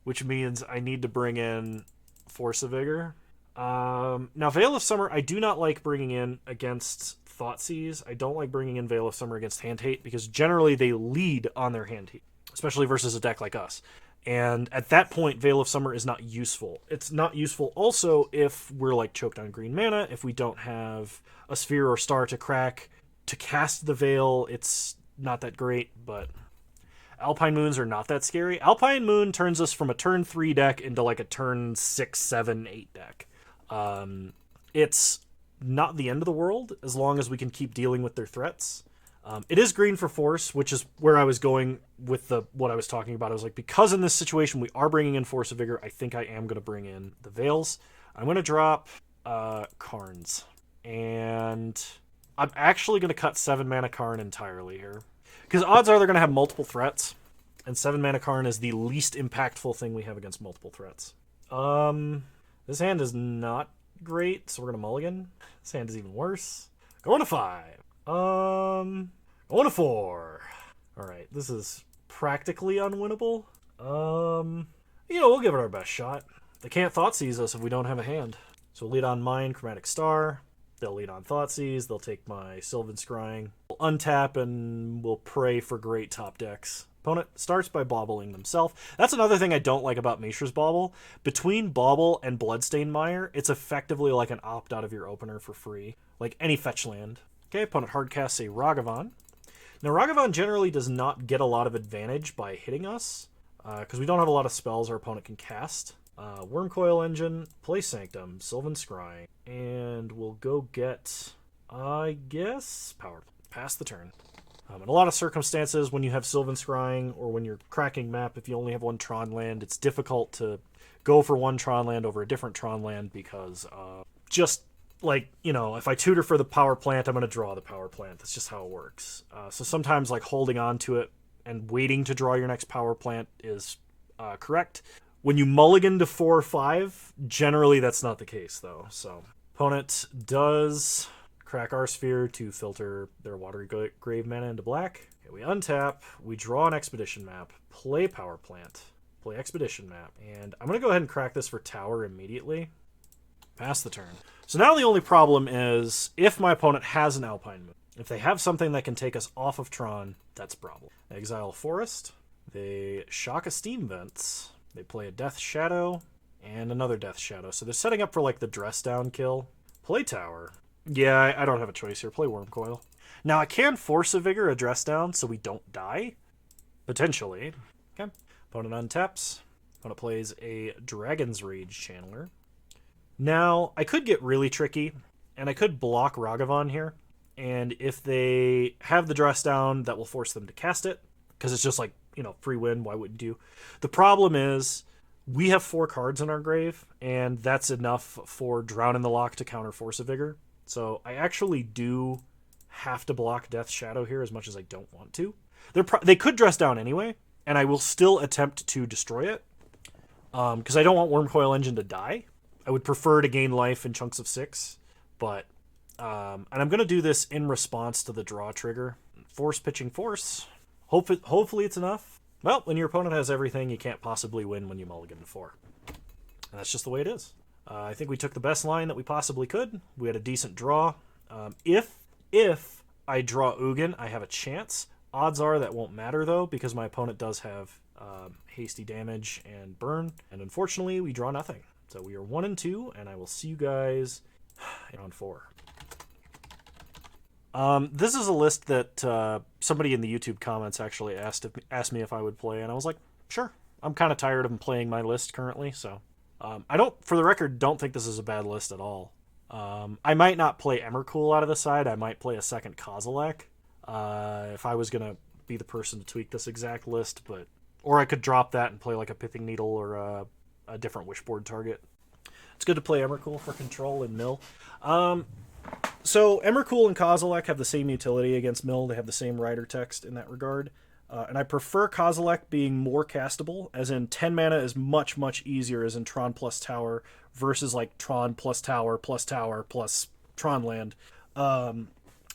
which means I need to bring in Force of Vigor. Now, Veil of Summer, I do not like bringing in against Thoughtseize. I don't like bringing in Veil of Summer against Hand Hate, because generally they lead on their Hand Hate, especially versus a deck like us. And at that point, Veil of Summer is not useful. It's not useful also if we're like choked on green mana, if we don't have a sphere or star to crack to cast the Veil. It's not that great, but Alpine Moons are not that scary. Alpine Moon turns us from a turn 3 deck into like a turn 6, 7, 8 deck. It's not the end of the world as long as we can keep dealing with their threats. It is green for Force, which is where I was going with what I was talking about. I was like, because in this situation we are bringing in Force of Vigor, I think I am going to bring in the Veils. I'm going to drop Karns. And I'm actually going to cut 7 mana Karn entirely here. Because odds are they're going to have multiple threats. And 7 mana Karn is the least impactful thing we have against multiple threats. This hand is not great, so we're going to mulligan. This hand is even worse. Going to 5. Going to 4. Alright, this is practically unwinnable. We'll give it our best shot. They can't Thoughtseize us if we don't have a hand. So we'll lead on mine, Chromatic Star. They'll lead on Thoughtseize. They'll take my Sylvan Scrying. We'll untap and we'll pray for great top decks. Opponent starts by bobbling themselves. That's another thing I don't like about Mishra's Bauble. Between Bauble and Bloodstained Mire, it's effectively like an opt out of your opener for free. Like any fetch land. Okay, opponent hardcasts a Ragavan. Now, Ragavan generally does not get a lot of advantage by hitting us, because we don't have a lot of spells our opponent can cast. Wurmcoil Engine, play Sanctum, Sylvan Scrying, and we'll go get, I guess, Power. Pass the turn. In a lot of circumstances, when you have Sylvan Scrying, or when you're cracking map, if you only have one Tron land, it's difficult to go for one Tron land over a different Tron land, because if I tutor for the power plant, I'm going to draw the power plant. That's just how it works. So sometimes holding on to it and waiting to draw your next power plant is correct. When you mulligan to 4 or 5, generally that's not the case, though. So opponent does crack our sphere to filter their Watery Grave mana into black. Okay, we untap, we draw an Expedition map, play power plant, play Expedition map, and I'm going to go ahead and crack this for tower immediately. Pass the turn. So now the only problem is if my opponent has an Alpine Moon. If they have something that can take us off of Tron, that's a problem. Exile Forest. They shock a Steam Vents. They play a Death Shadow and another Death Shadow. So they're setting up for the dress down kill. Play Tower. Yeah, I don't have a choice here. Play Wurmcoil. Now I can Force a Vigor a dress down so we don't die. Potentially. Okay. Opponent untaps. Opponent plays a Dragon's Rage Channeler. Now, I could get really tricky, and I could block Ragavan here, and if they have the dress down, that will force them to cast it, because it's just free win, why wouldn't you? The problem is, we have 4 cards in our grave, and that's enough for Drown in the Lock to counter Force of Vigor. So I actually do have to block Death's Shadow here as much as I don't want to. They could dress down anyway, and I will still attempt to destroy it, because I don't want Wurmcoil Engine to die. I would prefer to gain life in chunks of 6, but... and I'm going to do this in response to the draw trigger. Force pitching force. Hopefully it's enough. Well, when your opponent has everything, you can't possibly win when you mulligan to 4. And that's just the way it is. I think we took the best line that we possibly could. We had a decent draw. If I draw Ugin, I have a chance. Odds are that won't matter, though, because my opponent does have hasty damage and burn. And unfortunately, we draw nothing. So we are 1 and 2, and I will see you guys in round 4. This is a list that somebody in the YouTube comments actually asked me if I would play, and I was like, sure. I'm kind of tired of playing my list currently, so I don't, for the record, don't think this is a bad list at all. I might not play Emrakul out of the side. I might play a second Kozilek if I was gonna be the person to tweak this exact list, or I could drop that and play like a Pithing Needle or a different wishboard target. It's good to play Emrakul for control and mill. So Emrakul and Kozilek have the same utility against mill. They have the same rider text in that regard. And I prefer Kozilek being more castable, as in 10 mana is much, much easier as in Tron plus Tower versus like Tron plus Tower plus Tron land. So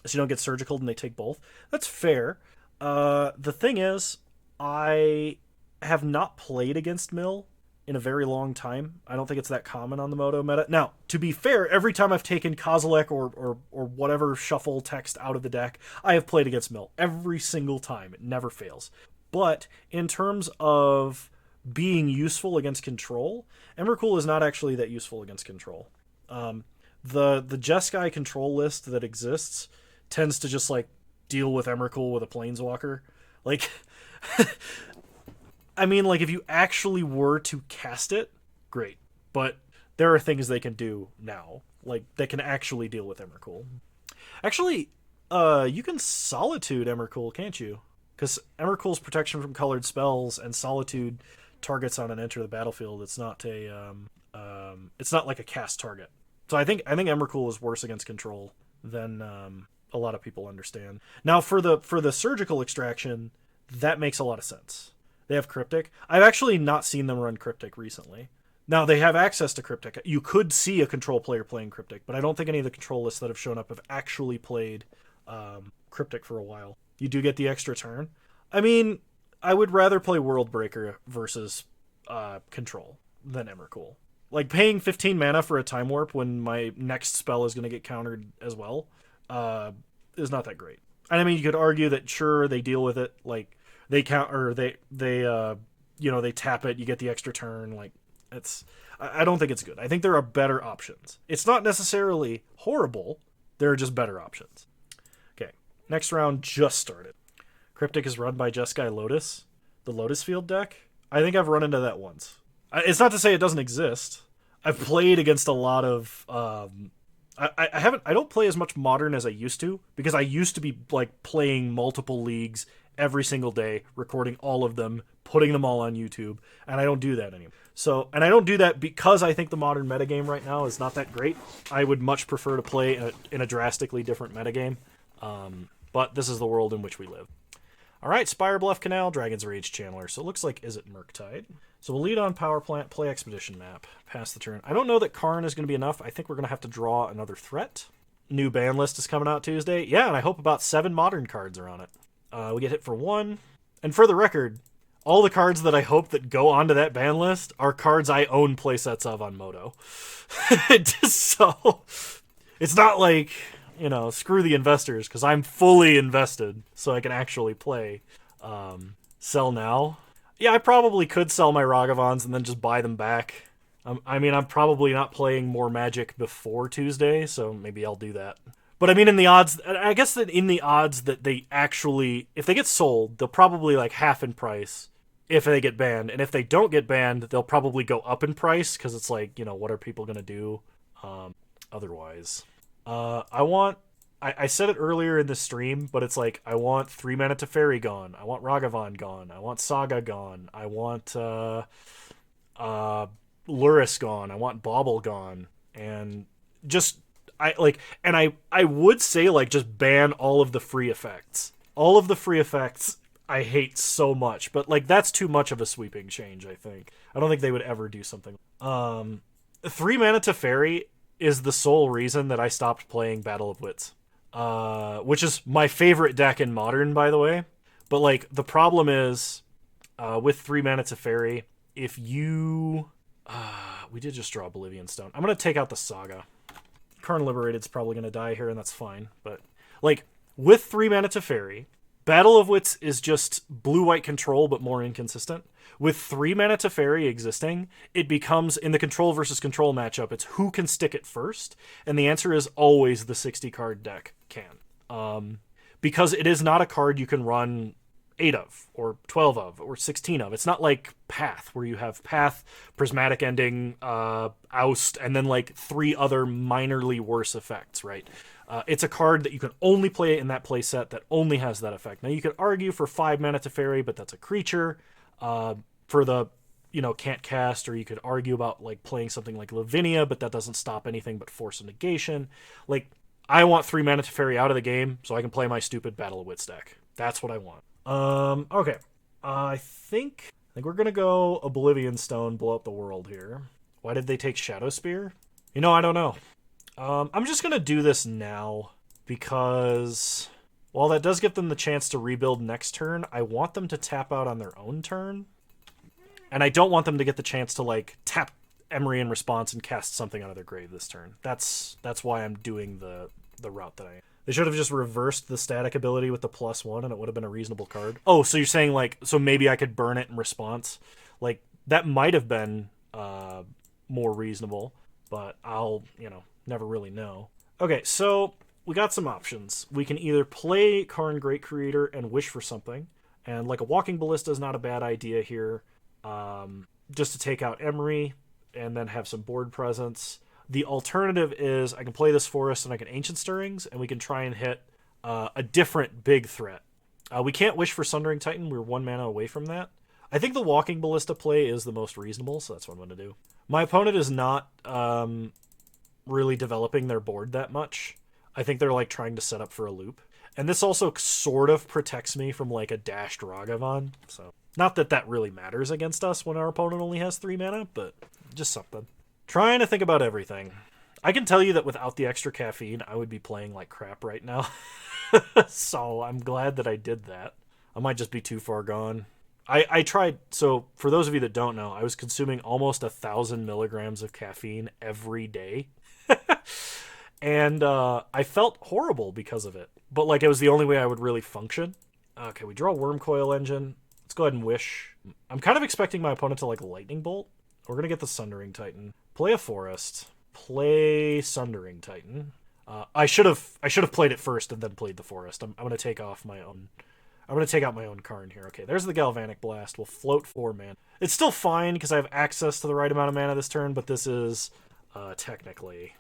you don't get surgical and they take both. That's fair. The thing is, I have not played against mill in a very long time. I don't think it's that common on the Moto meta. Now, to be fair, every time I've taken Kozilek or whatever shuffle text out of the deck, I have played against mill. Every single time. It never fails. But in terms of being useful against control, Emrakul is not actually that useful against control. The Jeskai control list that exists tends to just like deal with Emrakul with a Planeswalker. Like... I mean, like, if you actually were to cast it, great. But there are things they can do now. Like, they can actually deal with Emrakul. Actually, you can Solitude Emrakul, can't you? Because Emrakul's protection from colored spells and Solitude targets on an enter the battlefield. It's not it's not like a cast target. So I think Emrakul is worse against control than a lot of people understand. Now, for the surgical extraction, that makes a lot of sense. They have Cryptic. I've actually not seen them run Cryptic recently. Now, they have access to Cryptic. You could see a control player playing Cryptic, but I don't think any of the control lists that have shown up have actually played Cryptic for a while. You do get the extra turn. I mean, I would rather play Worldbreaker versus Control than Emrakul. Like, paying 15 mana for a Time Warp when my next spell is going to get countered as well is not that great. And I mean, you could argue that, sure, they deal with it, like, they count, or they tap it, you get the extra turn. Like, I don't think it's good. I think there are better options. It's not necessarily horrible. There are just better options. Okay, next round just started. Cryptic is run by Jeskai Lotus, the Lotus Field deck. I think I've run into that once. It's not to say it doesn't exist. I've played against a lot of. I don't play as much Modern as I used to, because I used to be like playing multiple leagues every single day, recording all of them, putting them all on YouTube, and I don't do that anymore. And I don't do that because I think the Modern metagame right now is not that great. I would much prefer to play in a drastically different metagame, but this is the world in which we live. Alright, Spire Bluff Canal, Dragon's Rage Channeler. So it looks like Izzet Murktide. So we'll lead on Power Plant, play Expedition Map, pass the turn. I don't know that Karn is going to be enough. I think we're going to have to draw another threat. New ban list is coming out Tuesday. Yeah, and I hope about 7 Modern cards are on it. We get hit for 1. And for the record, all the cards that I hope that go onto that ban list are cards I own playsets of on Moto. So, it's not like, screw the investors, because I'm fully invested, so I can actually play. Sell now? Yeah, I probably could sell my Ragavans and then just buy them back. I'm probably not playing more Magic before Tuesday, so maybe I'll do that. But I mean, in the odds that they actually, if they get sold, they'll probably like half in price if they get banned. And if they don't get banned, they'll probably go up in price, because it's like, what are people going to do otherwise? I said it earlier in the stream, but it's like, I want 3 mana Teferi gone. I want Ragavan gone. I want Saga gone. I want Luris gone. I want Bauble gone. And just, I would say, like, just ban all of the free effects. All of the free effects I hate so much, but, like, that's too much of a sweeping change, I think. I don't think they would ever do something. 3 mana Teferi is the sole reason that I stopped playing Battle of Wits. Which is my favorite deck in Modern, by the way. But, like, the problem is, with 3 mana Teferi, if you... we did just draw Oblivion Stone. I'm going to take out the Saga. Karn Liberated's probably going to die here, and that's fine. But, like, with 3 mana Teferi, Battle of Wits is just blue-white control, but more inconsistent. With 3 mana Teferi existing, it becomes, in the control versus control matchup, it's who can stick it first, and the answer is always the 60-card deck can. Because it is not a card you can run 8 of, or 12 of, or 16 of. It's not like Path, where you have Path, Prismatic Ending, Oust, and then like 3 other minorly worse effects, right? It's a card that you can only play in that play set that only has that effect. Now, you could argue for 5 mana Teferi, but that's a creature. For the, can't cast, or you could argue about like playing something like Lavinia, but that doesn't stop anything but Force of Negation. Like, I want 3 mana Teferi out of the game so I can play my stupid Battle of Wits deck. That's what I want. Okay. I think we're gonna go Oblivion Stone, blow up the world here. Why did they take Shadow Spear? I don't know. I'm just gonna do this now because while that does give them the chance to rebuild next turn, I want them to tap out on their own turn. And I don't want them to get the chance to, like, tap Emery in response and cast something out of their grave this turn. That's why I'm doing the route that I am. They should have just reversed the static ability with the +1, and it would have been a reasonable card. Oh, so you're saying, like, so maybe I could burn it in response? Like, that might have been more reasonable, but I'll, never really know. Okay, so we got some options. We can either play Karn Great Creator and wish for something, and, like, a Walking Ballista is not a bad idea here, just to take out Emery and then have some board presence. The alternative is I can play this Forest and I can Ancient Stirrings, and we can try and hit a different big threat. We can't wish for Sundering Titan. We're 1 mana away from that. I think the Walking Ballista play is the most reasonable, so that's what I'm going to do. My opponent is not really developing their board that much. I think they're like trying to set up for a loop. And this also sort of protects me from like a dashed Ragavan. So not that that really matters against us when our opponent only has 3 mana, but just something. Trying to think about everything. I can tell you that without the extra caffeine, I would be playing like crap right now. So I'm glad that I did that. I might just be too far gone. I tried, so for those of you that don't know, I was consuming almost 1,000 milligrams of caffeine every day. And I felt horrible because of it. But like it was the only way I would really function. Okay, we draw Wurmcoil Engine. Let's go ahead and wish. I'm kind of expecting my opponent to like Lightning Bolt. We're going to get the Sundering Titan. Play a Forest. Play Sundering Titan. I should have played it first and then played the Forest. I'm going to take off my own. I'm going to take out my own Karn here. Okay, there's the Galvanic Blast. We'll float 4 mana. It's still fine because I have access to the right amount of mana this turn, but this is technically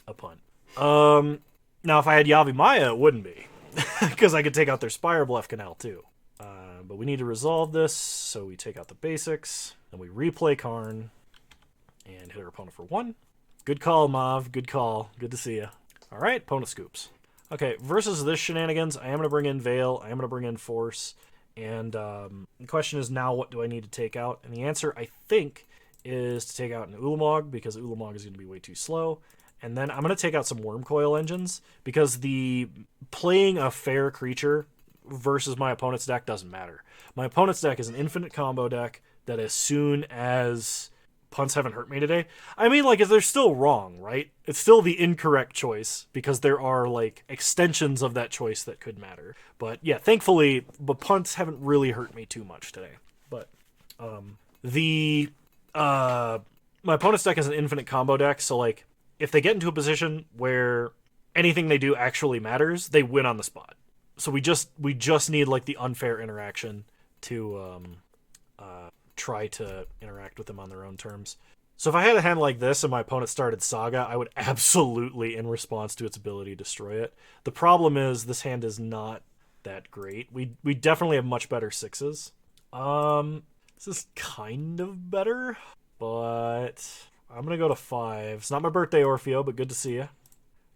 a punt. Now, if I had Yavimaya, it wouldn't be. Because I could take out their Spire Bluff Canal, too. But we need to resolve this, so we take out the basics, and we replay Karn, and hit our opponent for 1. Good call, Mav. Good call. Good to see you. All right, opponent scoops. Okay, versus this shenanigans, I am going to bring in Veil, I am going to bring in Force, and the question is now what do I need to take out? And the answer, I think, is to take out an Ulamog, because Ulamog is going to be way too slow. And then I'm going to take out some Wurmcoil Engines, because the playing a fair creature versus my opponent's deck doesn't matter. My opponent's deck is an infinite combo deck that as soon as punts haven't hurt me today, I mean, like, they're still wrong, right? It's still the incorrect choice, because there are, like, extensions of that choice that could matter. But, yeah, thankfully, the punts haven't really hurt me too much today. But, my opponent's deck is an infinite combo deck, so, like, if they get into a position where anything they do actually matters, they win on the spot. So we just need, like, the unfair interaction to try to interact with them on their own terms. So if I had a hand like this and my opponent started Saga, I would absolutely, in response to its ability, destroy it. The problem is this hand is not that great. We definitely have much better 6s. This is kind of better. but I'm going to go to 5. It's not my birthday, Orfeo, but good to see you.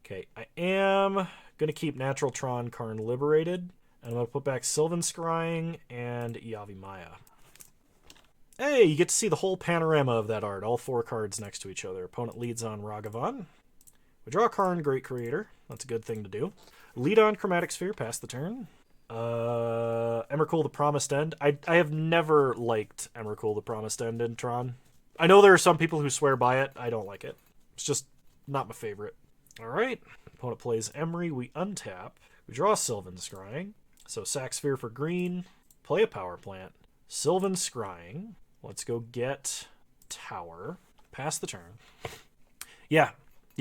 Okay, I am going to keep Natural Tron Karn liberated. And I'm going to put back Sylvan scrying and Yavimaya. Hey, you get to see the whole panorama of that art. All 4 cards next to each other. Opponent leads on Ragavan. We draw Karn, Great Creator. That's a good thing to do. Lead on Chromatic Sphere, pass the turn. Emrakul, the Promised End. I have never liked Emrakul, the Promised End in Tron. I know there are some people who swear by it. I don't like it. It's just not my favorite. Alright. Opponent plays Emry. We untap. We draw Sylvan Scrying. So sack Sphere for green. Play a Power Plant. Sylvan Scrying. Let's go get Tower. Pass the turn. Yeah,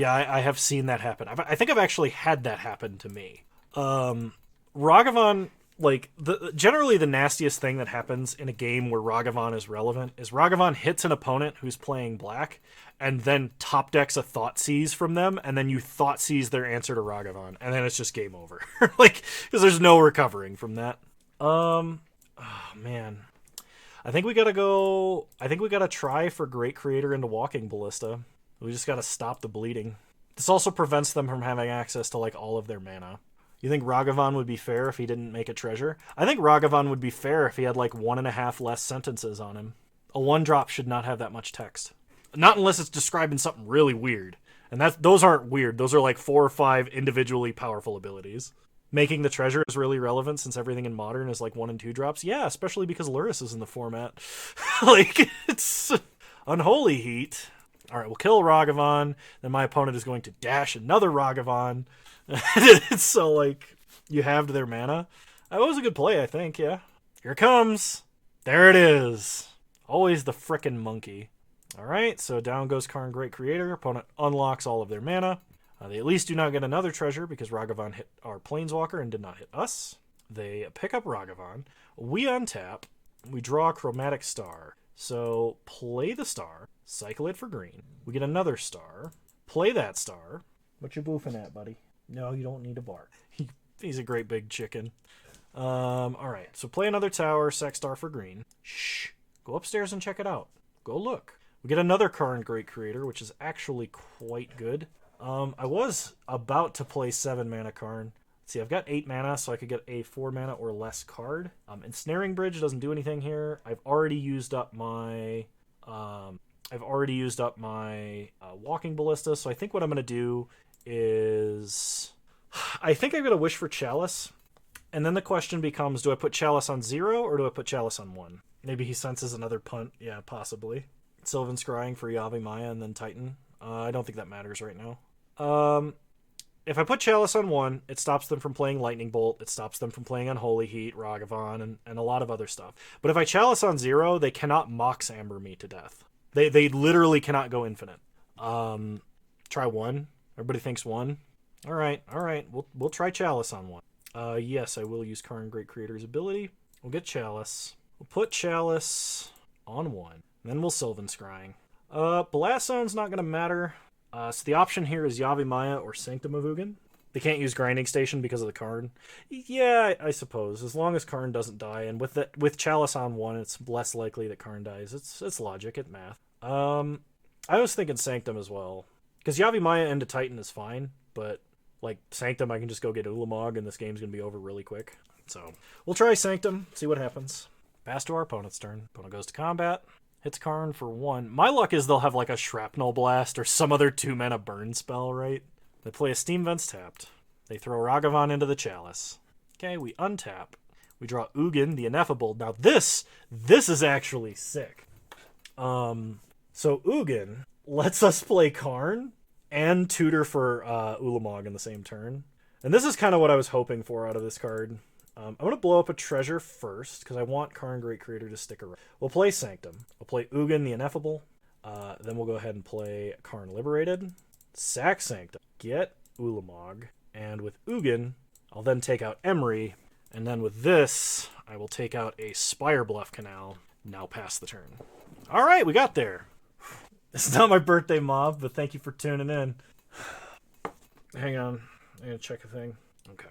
I have seen that happen. I think I've actually had that happen to me. Ragavan, like, generally the nastiest thing that happens in a game where Ragavan is relevant is Ragavan hits an opponent who's playing black, and then top decks a Thoughtseize from them, and then you Thoughtseize their answer to Ragavan, and then it's just game over. Like, because there's no recovering from that. Oh, man. I think we gotta try for Great Creator into Walking Ballista. We just gotta stop the bleeding. This also prevents them from having access to, like, all of their mana. You think Ragavan would be fair if he didn't make a treasure? I think Ragavan would be fair if he had, like, 1.5 less sentences on him. A 1-drop should not have that much text. Not unless it's describing something really weird. And those aren't weird. Those are, like, 4 or 5 individually powerful abilities. Making the treasure is really relevant since everything in Modern is like 1 and 2 drops. Yeah, especially because Luris is in the format. Like, it's Unholy Heat. All right, we'll kill Ragavan. Then my opponent is going to dash another Ragavan. So, like, you halved their mana. That was a good play, I think, yeah. Here it comes. There it is. Always the frickin' monkey. All right, so down goes Karn, Great Creator. Opponent unlocks all of their mana. They at least do not get another treasure because Ragavan hit our Planeswalker and did not hit us. They pick up Ragavan. We untap. We draw a Chromatic Star. So play the star. Cycle it for green. We get another star. Play that star. What you boofing at, buddy? No, you don't need a bark. He's a great big chicken. Alright, so play another tower. Sack star for green. Shh. Go upstairs and check it out. Go look. We get another Karn, Great Creator, which is actually quite good. I was about to play 7 mana Karn. Let's see, I've got 8 mana, so I could get a 4 mana or less card. Ensnaring Bridge doesn't do anything here. I've already used up my Walking Ballista, so I think what I'm going to do is I think I'm going to wish for Chalice, and then the question becomes, do I put Chalice on 0 or do I put Chalice on 1? Maybe he senses another punt. Yeah, possibly. Sylvan Scrying for Yavimaya and then Titan. I don't think that matters right now. If I put Chalice on 1, it stops them from playing Lightning Bolt. It stops them from playing Unholy Heat, Ragavan, and a lot of other stuff. But if I Chalice on 0, they cannot Mox Amber me to death. They literally cannot go infinite. Try 1. Everybody thinks 1. All right. We'll try Chalice on 1. Yes, I will use Karn, Great Creator's ability. We'll get Chalice. We'll put Chalice on 1. Then we'll Sylvan Scrying. Blast Zone's not going to matter. So the option here is Yavimaya or Sanctum of Ugin. They can't use Grinding Station because of the Karn. Yeah, I suppose. As long as Karn doesn't die, and with Chalice on 1, it's less likely that Karn dies. It's logic, it's math. I was thinking Sanctum as well. Because Yavimaya into Titan is fine, but like Sanctum, I can just go get Ulamog, and this game's going to be over really quick. So we'll try Sanctum, see what happens. Pass to our opponent's turn. Opponent goes to combat. Hits Karn for 1. My luck is they'll have like a Shrapnel Blast or some other 2-mana burn spell, right? They play a Steam Vents tapped. They throw Ragavan into the Chalice. Okay, we untap. We draw Ugin, the Ineffable. Now this is actually sick. So Ugin lets us play Karn and tutor for Ulamog in the same turn. And this is kind of what I was hoping for out of this card. I'm going to blow up a treasure first, because I want Karn, Great Creator to stick around. We'll play Sanctum. We'll play Ugin, the Ineffable. Then we'll go ahead and play Karn Liberated. Sack Sanctum. Get Ulamog. And with Ugin, I'll then take out Emry. And then with this, I will take out a Spire Bluff Canal. Now pass the turn. All right, we got there. It's not my birthday, Mob, but thank you for tuning in. Hang on. I'm going to check a thing. Okay.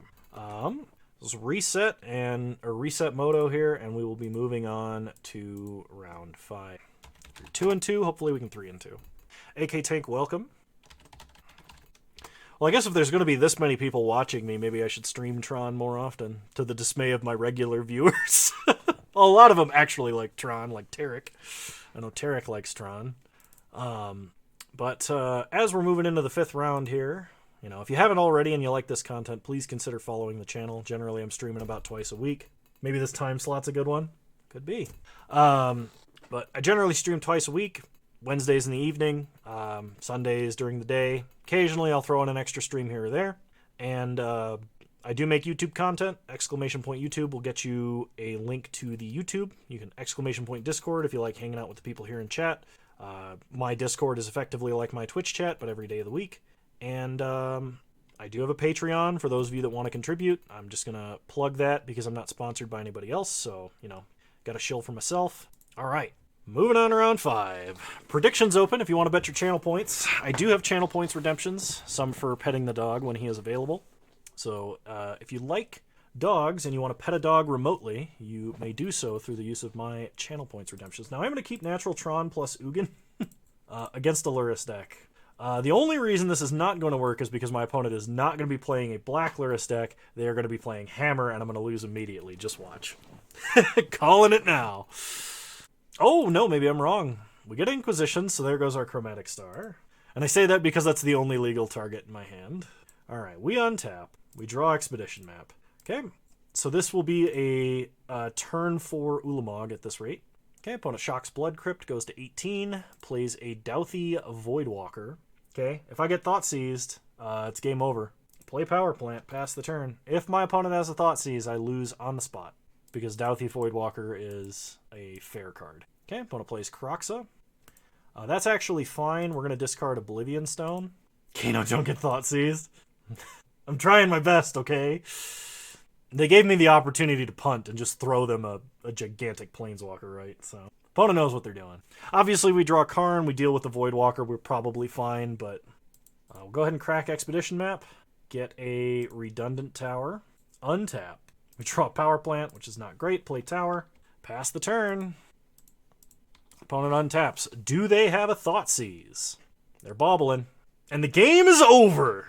Let's reset Moto here, and we will be moving on to round 5. 2 and 2. Hopefully we can 3 and 2. AK Tank, welcome. Well, I guess if there's going to be this many people watching me, maybe I should stream Tron more often, to the dismay of my regular viewers. Well, a lot of them actually like Tron, like Tarek. I know Tarek likes Tron. But as we're moving into the 5th round here, you know, if you haven't already and you like this content, please consider following the channel. Generally, I'm streaming about twice a week. Maybe this time slot's a good one. Could be. But I generally stream twice a week. Wednesdays in the evening, Sundays during the day. Occasionally I'll throw in an extra stream here or there. And I do make YouTube content. Exclamation point YouTube will get you a link to the YouTube. You can exclamation point Discord if you like hanging out with the people here in chat. My Discord is effectively like my Twitch chat, but every day of the week. And I do have a Patreon for those of you that want to contribute. I'm just going to plug that because I'm not sponsored by anybody else. So, you know, got to shill for myself. All right. Moving on to round 5. Predictions open if you want to bet your channel points. I do have channel points redemptions, some for petting the dog when he is available. So if you like dogs and you want to pet a dog remotely, you may do so through the use of my channel points redemptions. Now I'm going to keep natural Tron plus Ugin against a Lurrus deck. The only reason this is not going to work is because my opponent is not going to be playing a black Lurrus deck. They are going to be playing Hammer, and I'm going to lose immediately. Just watch. Calling it now. Oh, no, maybe I'm wrong. We get Inquisition, so there goes our chromatic star. And I say that because that's the only legal target in my hand. All right, we untap. We draw Expedition Map. Okay, so this will be a turn 4 Ulamog at this rate. Okay, opponent shocks Blood Crypt, goes to 18, plays a Douthie Voidwalker. Okay, if I get Thought Seized, it's game over. Play Power Plant, pass the turn. If my opponent has a Thought Seize, I lose on the spot, because Douthie Voidwalker is a fair card. Okay, opponent plays Kroxa. That's actually fine. We're going to discard Oblivion Stone. Kano, don't get Thought Seized. I'm trying my best, okay? They gave me the opportunity to punt and just throw them a gigantic Planeswalker, right? So, opponent knows what they're doing. Obviously, we draw Karn. We deal with the Voidwalker. We're probably fine, but we'll go ahead and crack Expedition Map. Get a redundant tower. Untap. We draw Power Plant, which is not great. Play Tower. Pass the turn. Opponent untaps. Do they have a Thought Seize? They're bobbling. And the game is over!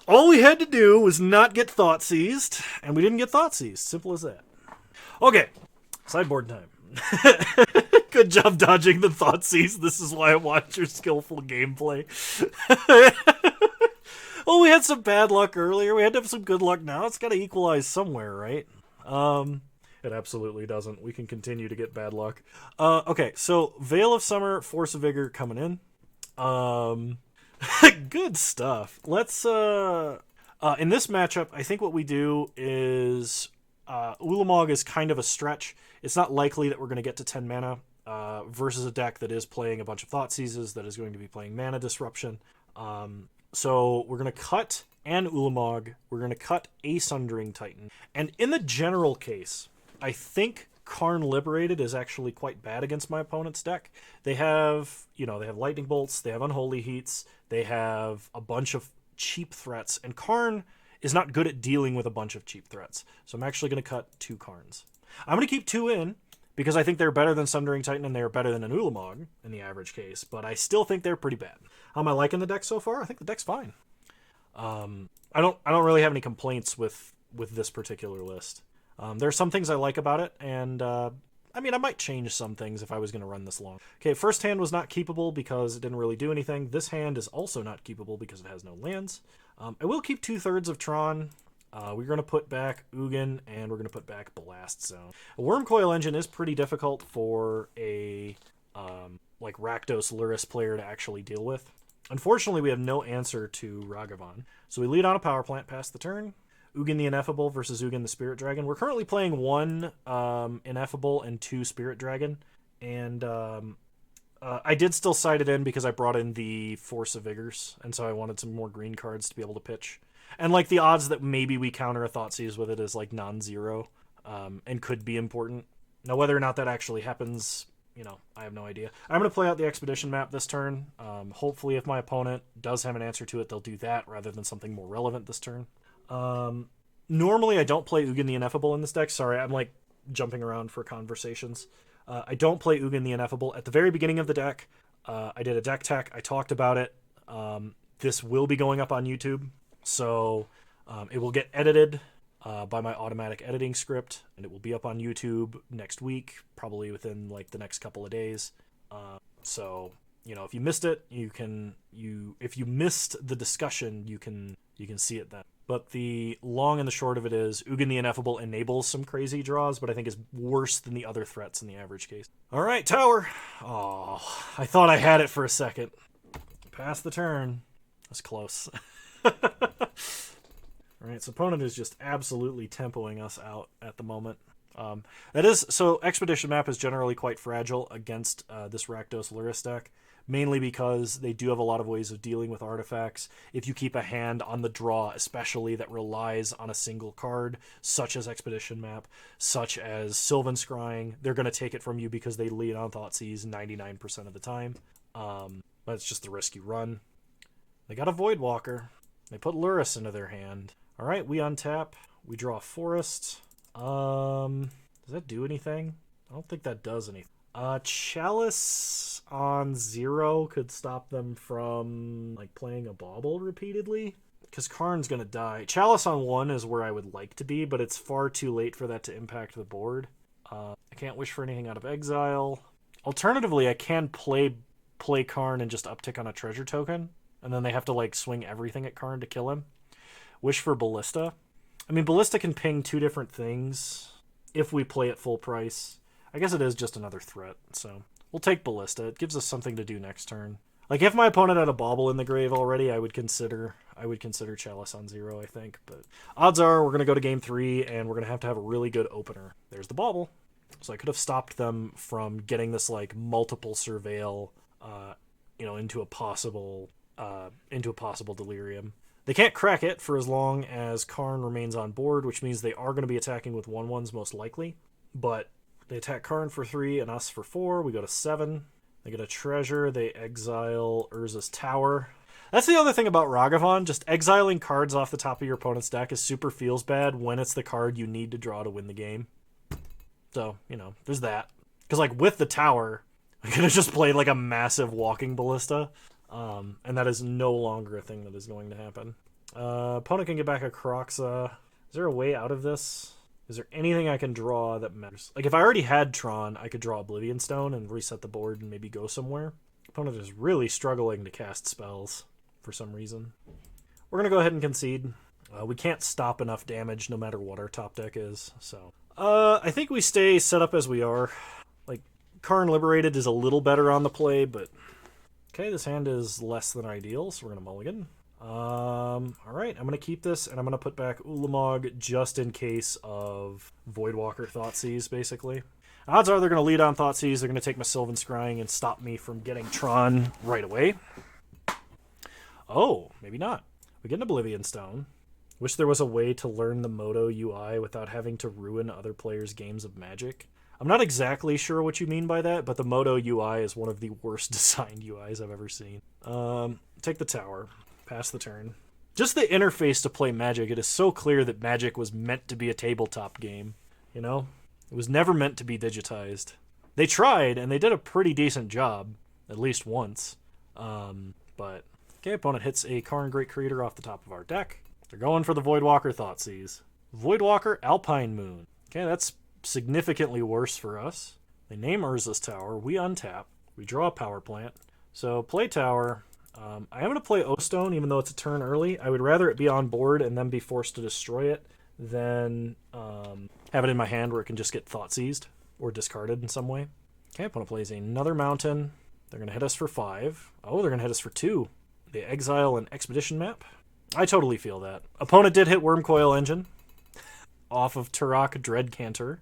All we had to do was not get Thought Seized, and we didn't get Thought Seized. Simple as that. Okay, sideboard time. Good job dodging the Thought Seize. This is why I watch your skillful gameplay. Oh, we had some bad luck earlier. We had to have some good luck now. It's got to equalize somewhere, right? It absolutely doesn't. We can continue to get bad luck. Okay, so Veil of Summer, Force of Vigor coming in. Good stuff. Let's, in this matchup, I think what we do is, Ulamog is kind of a stretch. It's not likely that we're going to get to 10 mana, versus a deck that is playing a bunch of Thought Seizes, that is going to be playing Mana Disruption. So we're going to cut an Ulamog. We're going to cut a Sundering Titan. And in the general case, I think Karn Liberated is actually quite bad against my opponent's deck. They have, you know, they have Lightning Bolts, they have Unholy Heats, they have a bunch of cheap threats, and Karn is not good at dealing with a bunch of cheap threats. So I'm actually going to cut 2 Karns. I'm going to keep 2 in, because I think they're better than Sundering Titan and they're better than an Ulamog in the average case, but I still think they're pretty bad. How am I liking the deck so far? I think the deck's fine. I don't really have any complaints with this particular list. There are some things I like about it, and I mean, I might change some things if I was going to run this long. Okay, first hand was not keepable because it didn't really do anything. This hand is also not keepable because it has no lands. I will keep 2/3 of Tron. We're going to put back Ugin, and we're going to put back Blast Zone. A Wurmcoil engine is pretty difficult for a like Rakdos Lurrus player to actually deal with. Unfortunately, we have no answer to Ragavan. So we lead on a Power Plant past the turn. Ugin the Ineffable versus Ugin the Spirit Dragon. We're currently playing 1 Ineffable and 2 Spirit Dragon. And I did still side it in because I brought in the Force of Vigors. And so I wanted some more green cards to be able to pitch. And like the odds that maybe we counter a Thoughtseize with it is like non-zero. And could be important. Now whether or not that actually happens, you know, I have no idea. I'm going to play out the Expedition Map this turn. Hopefully if my opponent does have an answer to it, they'll do that rather than something more relevant this turn. Normally I don't play Ugin the Ineffable in this deck. Sorry, I'm like jumping around for conversations. I don't play Ugin the Ineffable. At the very beginning of the deck, I did a deck tech. I talked about it. This will be going up on YouTube, so it will get edited by my automatic editing script, and it will be up on YouTube next week, probably within like the next couple of days. So if you missed it, if you missed the discussion, you can see it then. But the long and the short of it is, Ugin the Ineffable enables some crazy draws, but I think is worse than the other threats in the average case. All right, tower. Oh, I thought I had it for a second. Pass the turn. That's close. All right, so opponent is just absolutely tempoing us out at the moment. So Expedition map is generally quite fragile against this Rakdos Luris deck, mainly because they do have a lot of ways of dealing with artifacts. If you keep a hand on the draw, especially that relies on a single card, such as Expedition map, such as Sylvan scrying, they're going to take it from you because they lead on Thoughtseize 99% of the time. That's just the risk you run. They got a Voidwalker. They put Luris into their hand. All right, we untap. We draw a Forest. Does that do anything? I don't think that does anything. Chalice on 0 could stop them from like playing a bauble repeatedly, because Karn's gonna die. Chalice on 1 is where I would like to be, but it's far too late for that to impact the board. I can't wish for anything out of exile. Alternatively, I can play Karn and just uptick on a treasure token, and then they have to like swing everything at Karn to kill him. Wish for Ballista. I mean, Ballista can ping 2 different things if we play at full price. I guess it is just another threat, so we'll take Ballista. It gives us something to do next turn. Like, if my opponent had a bauble in the grave already, I would consider Chalice on 0, I think. But odds are we're going to go to game 3, and we're going to have a really good opener. There's the bauble. So I could have stopped them from getting this, like, multiple surveil, into a possible delirium. They can't crack it for as long as Karn remains on board, which means they are going to be attacking with 1/1s most likely. But they attack Karn for 3 and us for 4. We go to 7. They get a treasure. They exile Urza's tower. That's the other thing about Ragavan. Just exiling cards off the top of your opponent's deck is super feels bad when it's the card you need to draw to win the game. So, there's that. Because, like, with the tower, I could have just played, like, a massive walking ballista. And that is no longer a thing that is going to happen. Opponent can get back a Kroxa. Is there a way out of this? Is there anything I can draw that matters? Like, if I already had Tron, I could draw Oblivion Stone and reset the board and maybe go somewhere. Opponent is really struggling to cast spells for some reason. We're going to go ahead and concede. We can't stop enough damage no matter what our top deck is. So, I think we stay set up as we are. Like, Karn Liberated is a little better on the play, but... Okay, this hand is less than ideal, so we're going to mulligan. Alright, I'm going to keep this, and I'm going to put back Ulamog just in case of Voidwalker Thoughtseize, basically. Odds are they're going to lead on Thoughtseize, they're going to take my Sylvan scrying and stop me from getting Tron right away. Oh, maybe not. We get an Oblivion Stone. Wish there was a way to learn the Moto UI without having to ruin other players' games of Magic. I'm not exactly sure what you mean by that, but the Moto UI is one of the worst designed UIs I've ever seen. Take the tower. Pass the turn. Just the interface to play Magic, it is so clear that Magic was meant to be a tabletop game. It was never meant to be digitized. They tried, and they did a pretty decent job, at least once. But, okay, opponent hits a Karn Great Creator off the top of our deck. They're going for the Voidwalker Thoughtseize. Voidwalker Alpine Moon. Okay, that's significantly worse for us. They name Urza's tower. We untap. We draw a power plant. So play tower. I am going to play O-Stone, even though it's a turn early. I would rather it be on board and then be forced to destroy it than have it in my hand where it can just get Thoughtseized or discarded in some way. Okay, opponent plays another mountain. They're going to hit us for 5. Oh, they're going to hit us for 2. They exile an Expedition map. I totally feel that. Opponent did hit Wurmcoil Engine off of Turok Dreadcanter.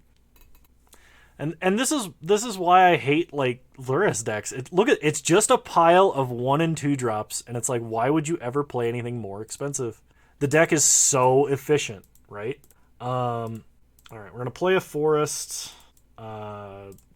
And this is why I hate, like, Luris decks. It's just a pile of 1 and 2 drops, and it's like, why would you ever play anything more expensive? The deck is so efficient, right? Alright, we're gonna play a forest,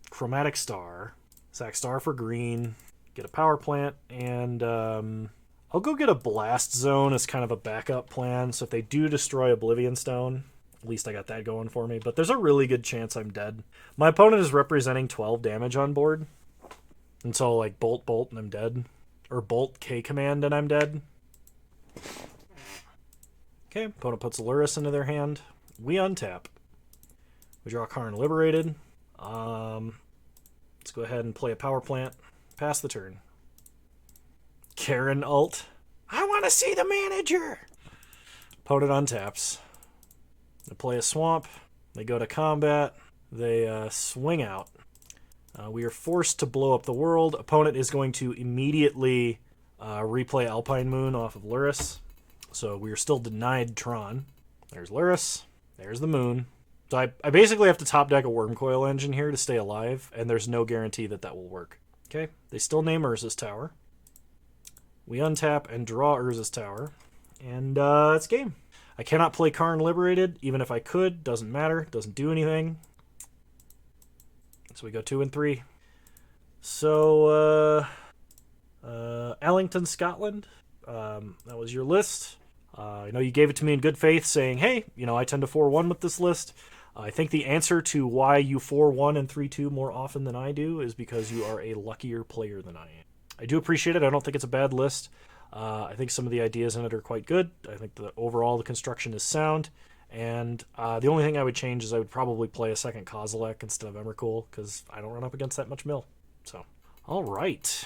chromatic star, sack star for green, get a power plant, and I'll go get a blast zone as kind of a backup plan, so if they do destroy Oblivion Stone, At least I got that going for me. But there's a really good chance I'm dead. My opponent is representing 12 damage on board. And so, like, bolt, bolt, and I'm dead. Or bolt, K-command, and I'm dead. Okay, opponent puts Lurrus into their hand. We untap. We draw Karn liberated. Let's go ahead and play a power plant. Pass the turn. Karen ult. I want to see the manager! Opponent untaps. They play a swamp. They go to combat. They swing out. We are forced to blow up the world. Opponent is going to immediately replay Alpine Moon off of Lurrus. So we are still denied Tron. There's Lurrus. There's the moon. So I basically have to top deck a wurmcoil engine here to stay alive, and there's no guarantee that that will work. Okay, they still name Urza's tower. We untap and draw Urza's tower, and it's game. I cannot play Karn liberated, even if I could. Doesn't matter. Doesn't do anything. So we go 2 and 3. So, Allington, Scotland. That was your list. I know you gave it to me in good faith, saying, hey, you know, I tend to 4-1 with this list. I think the answer to why you 4-1 and 3-2 more often than I do is because you are a luckier player than I am. I do appreciate it. I don't think it's a bad list. I think some of the ideas in it are quite good. I think overall the construction is sound. And the only thing I would change is I would probably play a second Kozilek instead of Emrakul, because I don't run up against that much mill. So, all right.